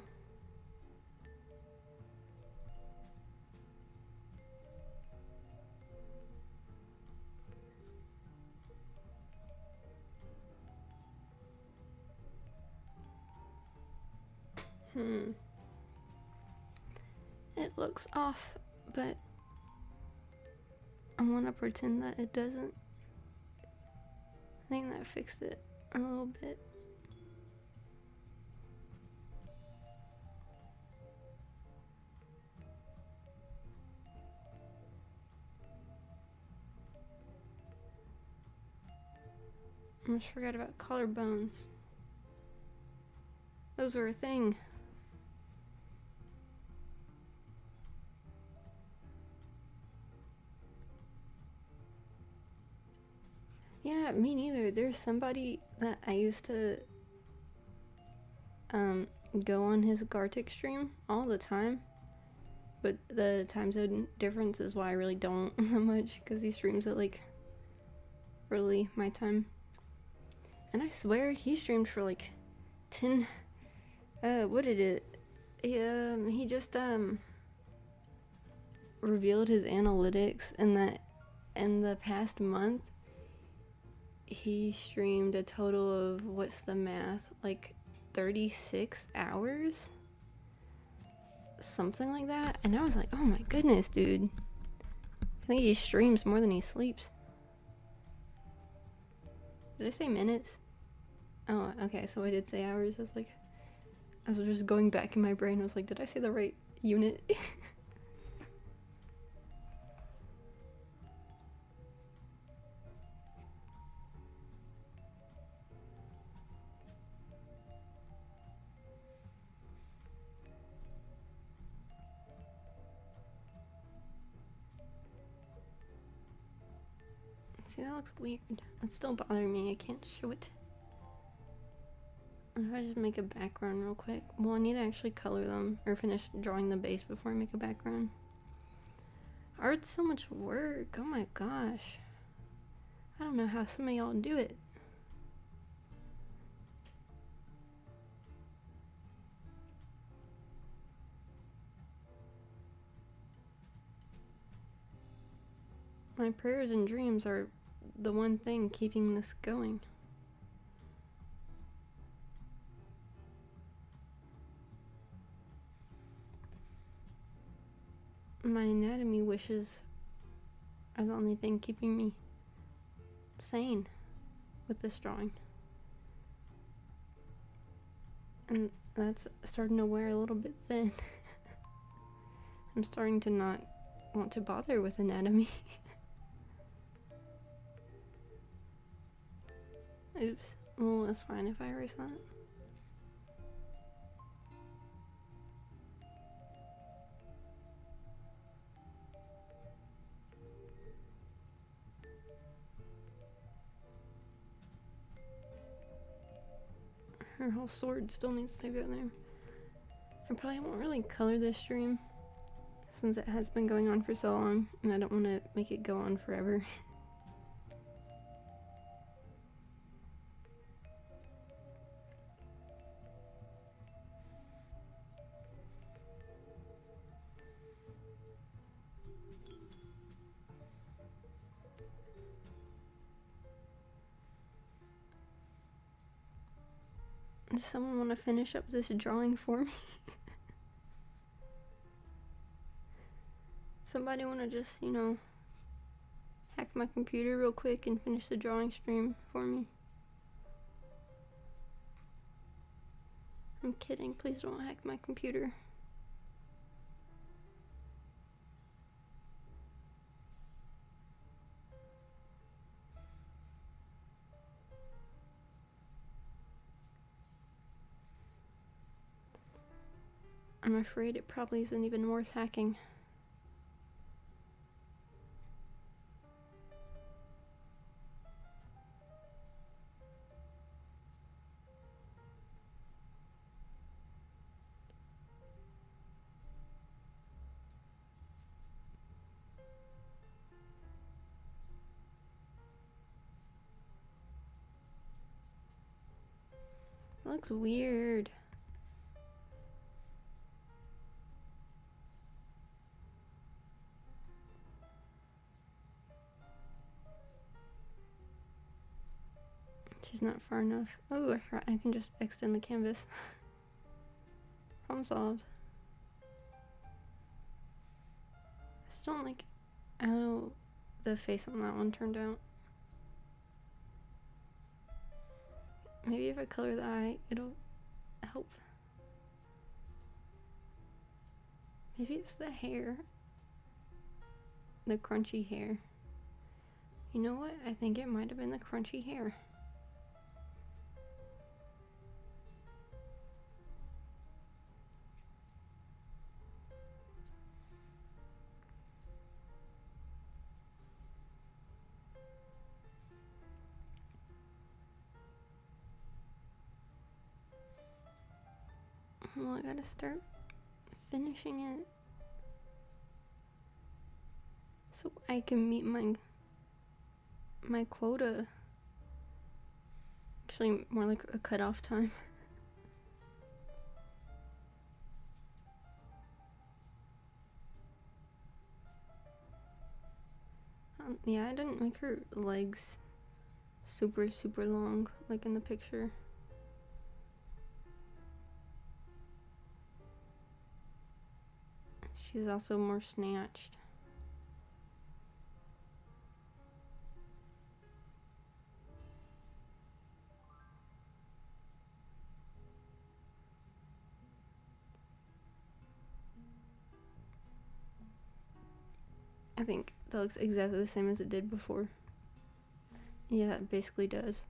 It looks off, but I want to pretend that it doesn't. I think that fixed it a little bit. I almost forgot about collarbones. Those were a thing. Yeah, me neither. There's somebody that I used to go on his Gartic stream all the time, but the time zone difference is why I really don't that much, because he streams at like early my time, and I swear he streamed for like 10 what did it he just revealed his analytics, and that in the past month he streamed a total of, what's the math, like 36 hours, something like that. And I was like, oh my goodness, dude, I think he streams more than he sleeps. Did I say minutes? Oh, okay, so I did say hours. I was just going back in my brain. I was like, did I say the right unit? See, that looks weird. That's still bothering me. I can't show it. What if I just make a background real quick? Well, I need to actually color them or finish drawing the base before I make a background. Art's so much work. Oh my gosh. I don't know how some of y'all do it. My prayers and dreams are the one thing keeping this going. My anatomy wishes are the only thing keeping me sane with this drawing. And that's starting to wear a little bit thin. I'm starting to not want to bother with anatomy. Oops. Well, that's fine if I erase that. Her whole sword still needs to go there. I probably won't really color this stream since it has been going on for so long, and I don't want to make it go on forever. Does someone want to finish up this drawing for me? Somebody want to just, you know, hack my computer real quick and finish the drawing stream for me? I'm kidding, please don't hack my computer. I'm afraid it probably isn't even worth hacking. That looks weird. She's not far enough. Oh, I can just extend the canvas. Problem solved. I still don't like how the face on that one turned out. Maybe if I color the eye, it'll help. Maybe it's the hair. The crunchy hair. You know what? I think it might have been the crunchy hair. Well, I gotta start finishing it so I can meet my quota. Actually, more like a cutoff time. Yeah, I didn't make her legs super long like in the picture. She's also more snatched. I think that looks exactly the same as it did before. Yeah, it basically does.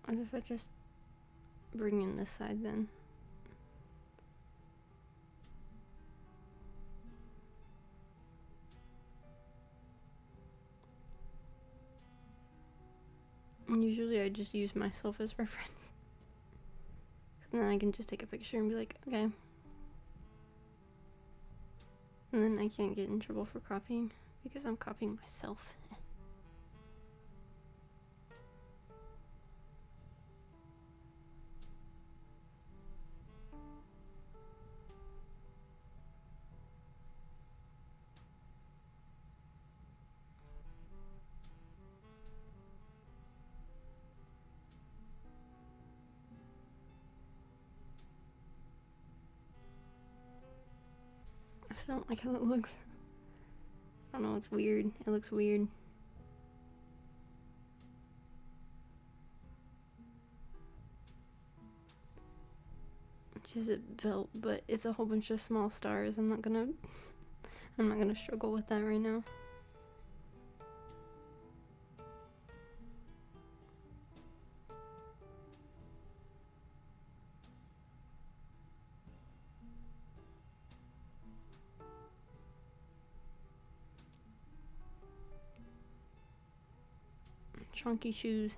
What if I just bring in this side then? And usually I just use myself as reference. And then I can just take a picture and be like, okay. And then I can't get in trouble for copying because I'm copying myself. I just don't like how it looks. I don't know, it's weird. It looks weird. It's just a belt, but it's a whole bunch of small stars. I'm not gonna struggle with that right now. Chunky shoes.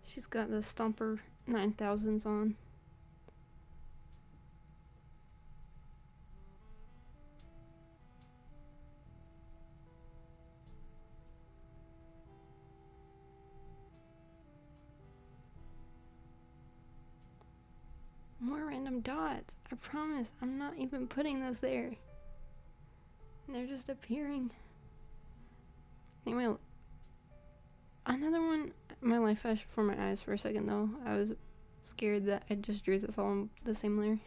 She's got the Stomper 9000s on. More random dots. I promise, I'm not even putting those there. They're just appearing. Anyway, another one. My light flashed before my eyes for a second though. I was scared that I just drew this all on the same layer.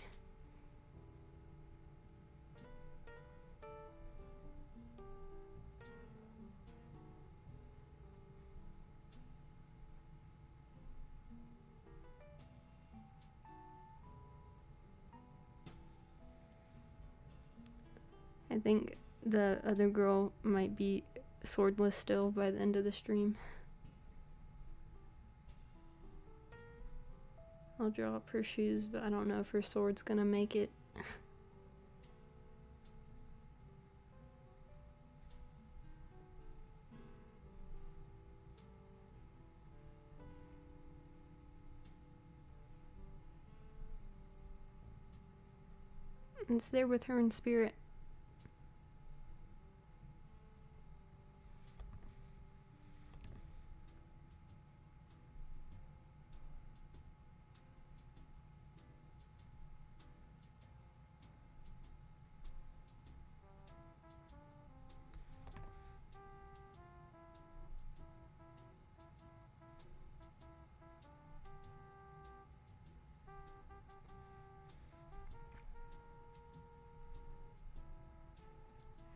I think the other girl might be swordless still by the end of the stream. I'll draw up her shoes, but I don't know if her sword's gonna make it. It's there with her in spirit.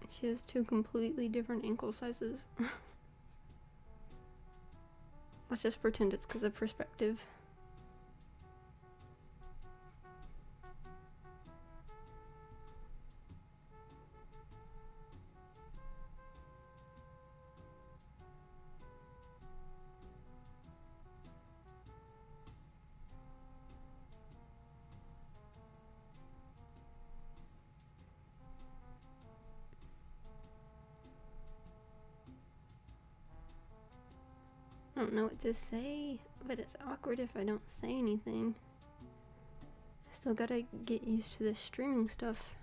She has two completely different ankle sizes. Let's just pretend it's because of perspective. I don't know what to say, but it's awkward if I don't say anything. I still gotta get used to this streaming stuff.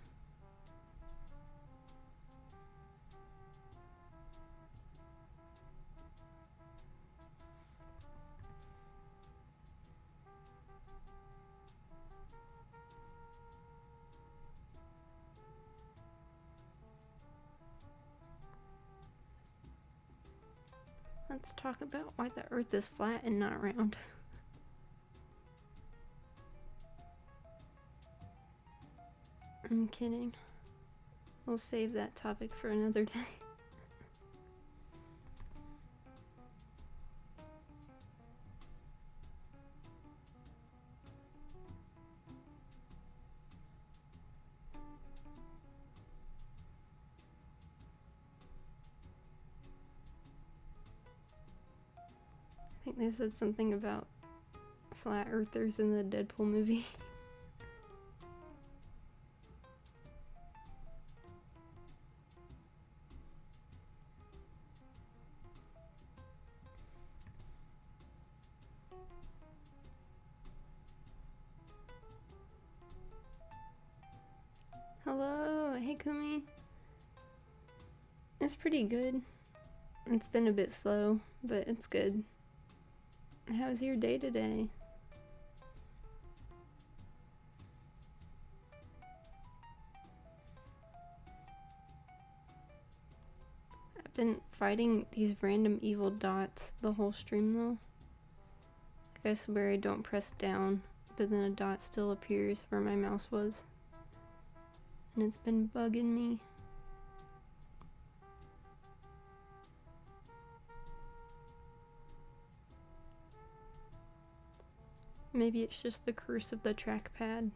Let's talk about why the Earth is flat and not round. I'm kidding. We'll save that topic for another day. I think they said something about flat earthers in the Deadpool movie. Hello, hey Kumi. It's pretty good. It's been a bit slow, but it's good. How's your day today? I've been fighting these random evil dots the whole stream though. I swear I don't press down, but then a dot still appears where my mouse was. And it's been bugging me. Maybe it's just the curse of the trackpad.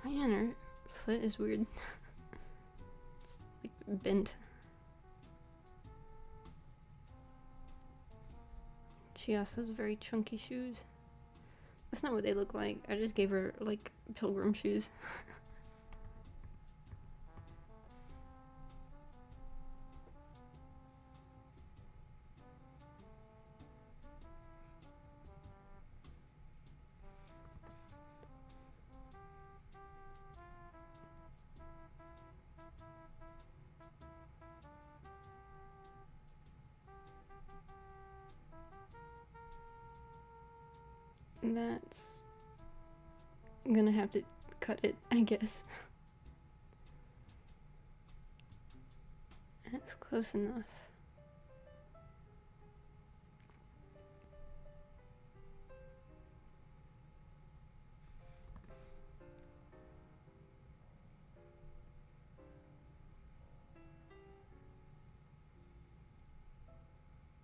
Man, her foot is weird. It's like bent. She also has very chunky shoes. That's not what they look like. I just gave her like pilgrim shoes. That's... I'm gonna have to cut it, I guess. That's close enough.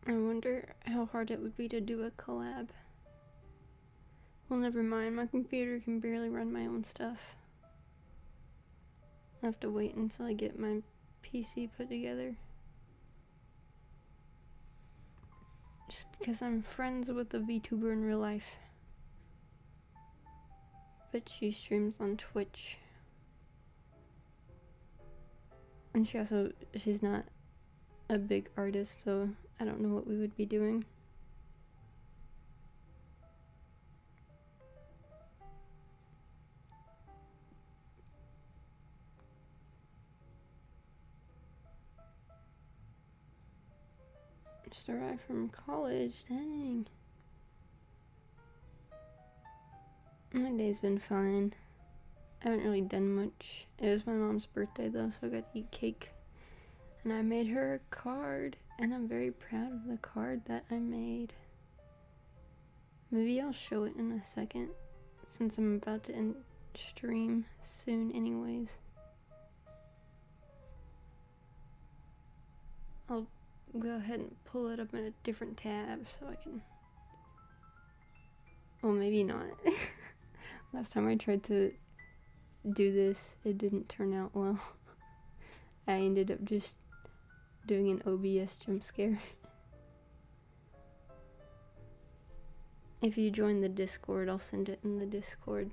I wonder how hard it would be to do a collab. Well, never mind. My computer can barely run my own stuff. I'll have to wait until I get my PC put together. Just because I'm friends with a Vtuber in real life. But she streams on Twitch. And she's not a big artist, so I don't know what we would be doing. Just arrived from college, dang. My day's been fine. I haven't really done much. It was my mom's birthday though, so I got to eat cake. And I made her a card, and I'm very proud of the card that I made. Maybe I'll show it in a second, since I'm about to end stream soon anyways. I'll go ahead and pull it up in a different tab so I can... Well, maybe not. Last time I tried to do this, it didn't turn out well. I ended up just doing an OBS jump scare. If you join the Discord, I'll send it in the Discord.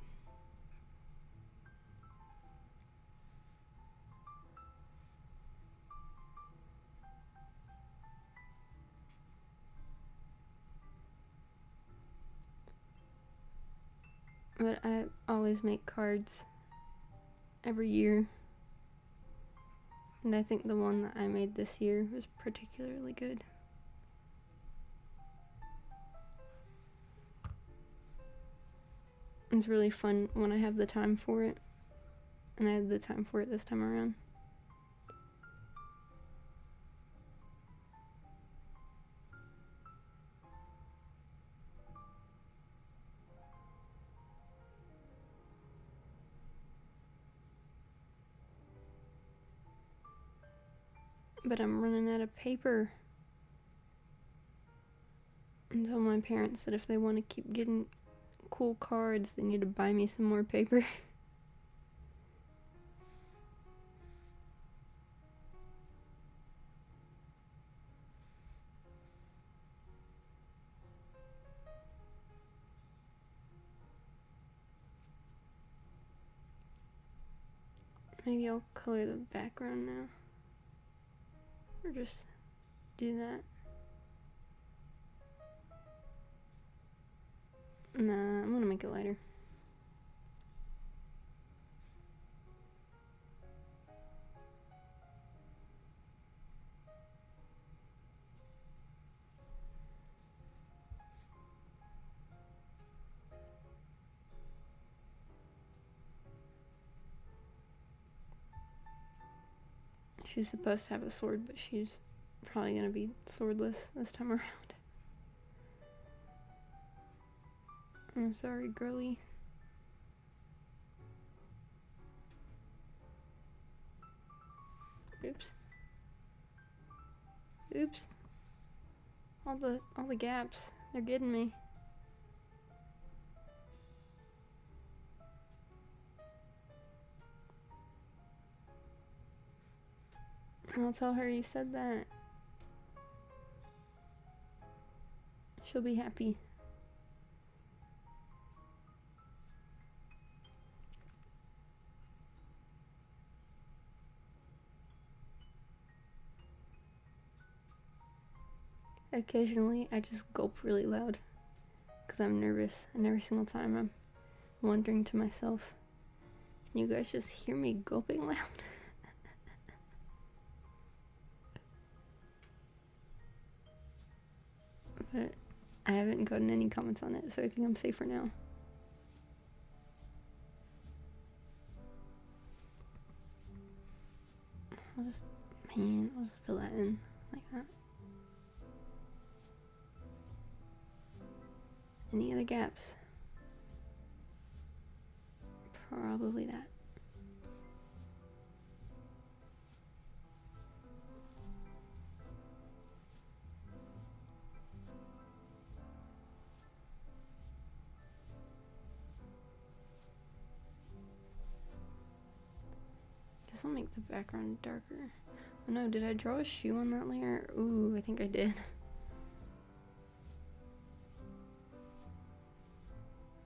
But I always make cards every year. And I think the one that I made this year was particularly good. It's really fun when I have the time for it. And I had the time for it this time around. But I'm running out of paper. I told my parents that if they want to keep getting cool cards, they need to buy me some more paper. Maybe I'll color the background now. Or just do that. Nah, I'm gonna make it lighter. She's supposed to have a sword, but she's probably gonna be swordless this time around. I'm sorry, girly. Oops. Oops. All the gaps. They're getting me. I'll tell her you said that. She'll be happy. Occasionally, I just gulp really loud because I'm nervous, and every single time I'm wondering to myself, can you guys just hear me gulping loud? But I haven't gotten any comments on it, so I think I'm safe for now. I'll just fill that in like that. Any other gaps? Probably that. Guess I'll make the background darker. Oh no, did I draw a shoe on that layer? Ooh, I think I did.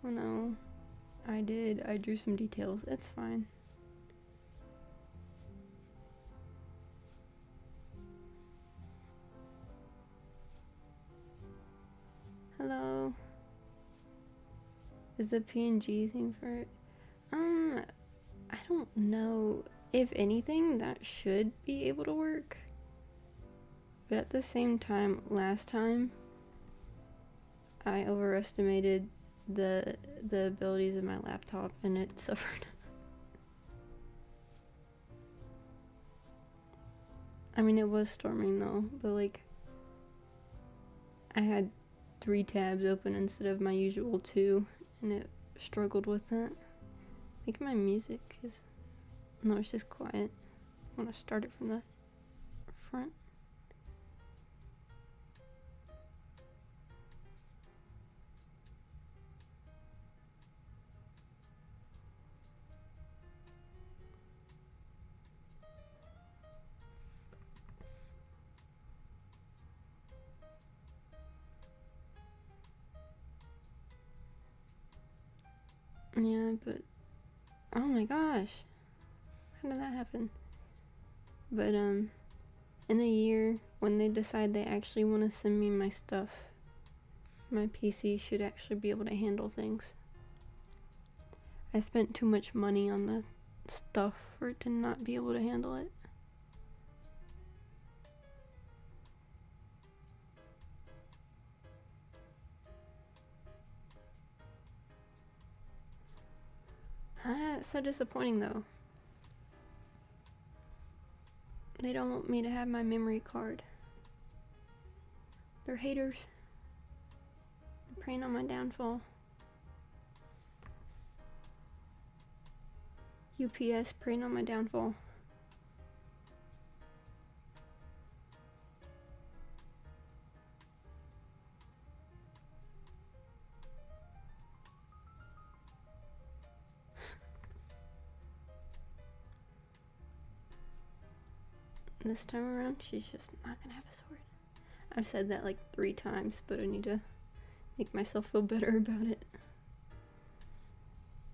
Oh no, I did. I drew some details. It's fine. Is the PNG thing for it? I don't know. If anything, that should be able to work. But at the same time, last time, I overestimated the abilities of my laptop and it suffered. I mean, it was storming though, but like, I had 3 tabs open instead of my usual 2, and it struggled with that. I think my music is... No, it's just quiet. I want to start it from the front. Yeah, but... Oh my gosh! How did that happen? But, in a year, when they decide they actually want to send me my stuff, my PC should actually be able to handle things. I spent too much money on the stuff for it to not be able to handle it. It's so disappointing though. They don't want me to have my memory card. They're haters. They're preying on my downfall. UPS preying on my downfall. This time around, she's just not gonna have a sword. I've said that like 3 times, but I need to make myself feel better about it.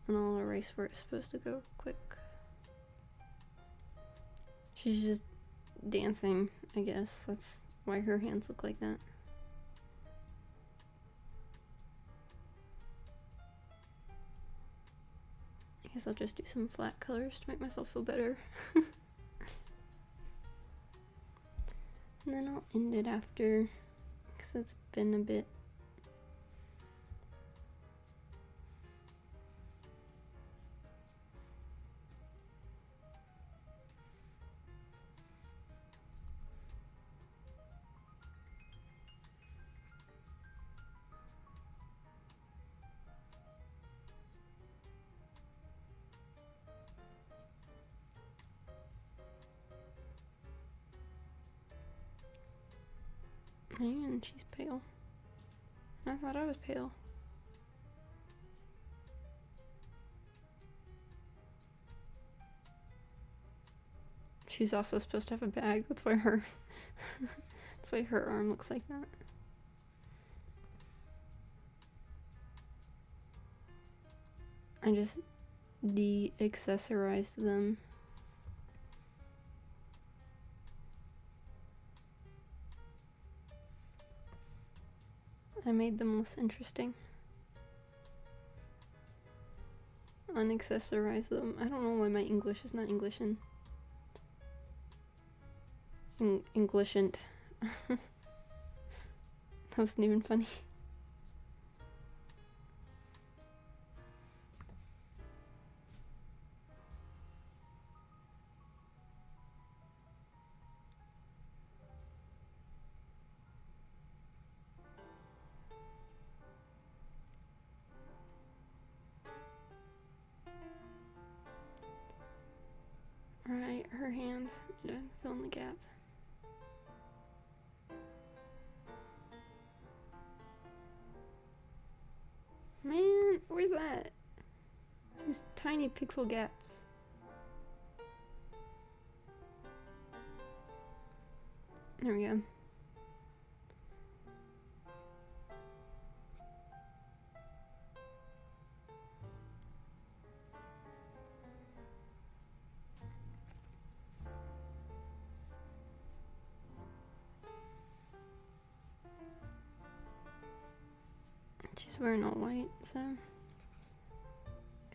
And I'll erase where it's supposed to go quick. She's just dancing, I guess. That's why her hands look like that. I guess I'll just do some flat colors to make myself feel better. And then I'll end it after, because it's been a bit. Man, she's pale. I thought I was pale. She's also supposed to have a bag. That's why her that's why her arm looks like that. I just de-accessorized them. I made them less interesting. Unaccessorize them. I don't know why my English is not Englishin. Englishant. That wasn't even funny. Alright, her hand. Need to fill in the gap. Man, where's that? These tiny pixel gaps. There we go. She's wearing all white, so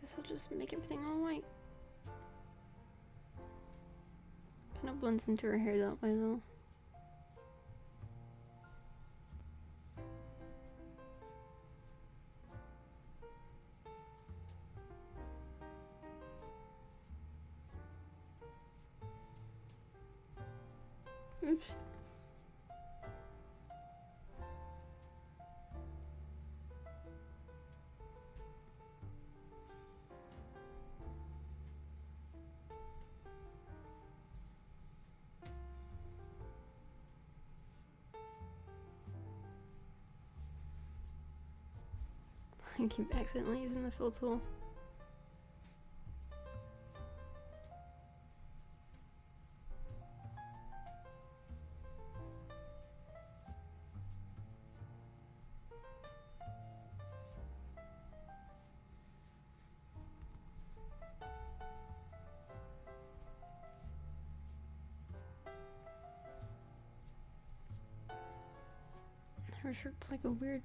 guess I'll just make everything all white. Kind of blends into her hair that way though. Oops. I keep accidentally using the fill tool. Her shirt's like a weird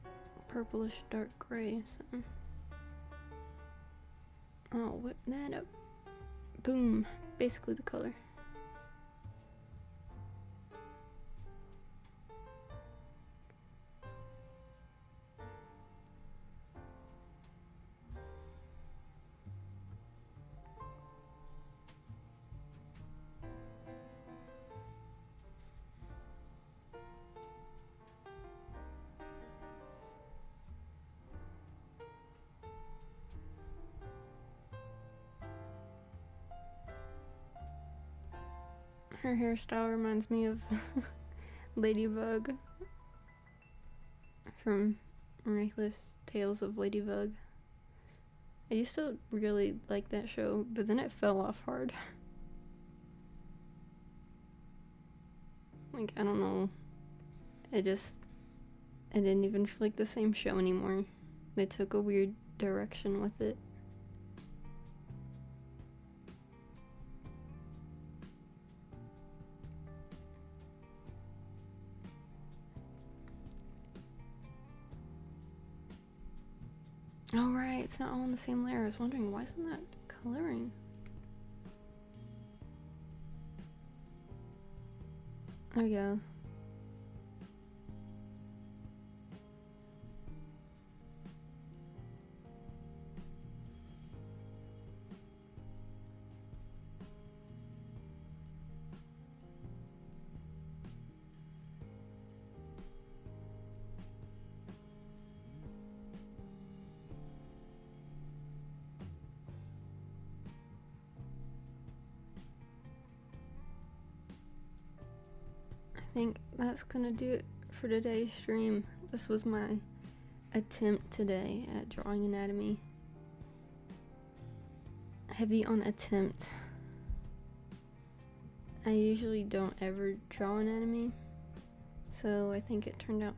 purplish dark gray, so I'll whip that up. Boom. Basically the color. Her hairstyle reminds me of Ladybug from Miraculous Tales of Ladybug. I used to really like that show, but then it fell off hard. Like, I don't know. It didn't even feel like the same show anymore. They took a weird direction with it. Oh right, it's not all on the same layer. I was wondering, why isn't that coloring? There we go. I think that's gonna do it for today's stream. This was my attempt today at drawing anatomy. Heavy on attempt. I usually don't ever draw anatomy, so I think it turned out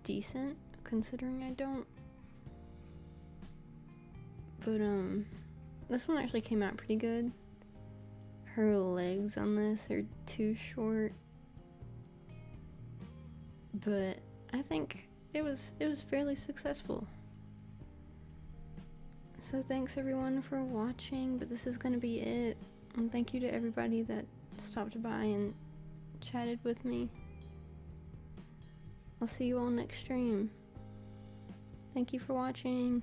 decent considering I don't. But this one actually came out pretty good. Her legs on this are too short, but I think it was fairly successful. So thanks everyone for watching, but this is gonna be it. And thank you to everybody that stopped by and chatted with me. I'll see you all next stream. Thank you for watching.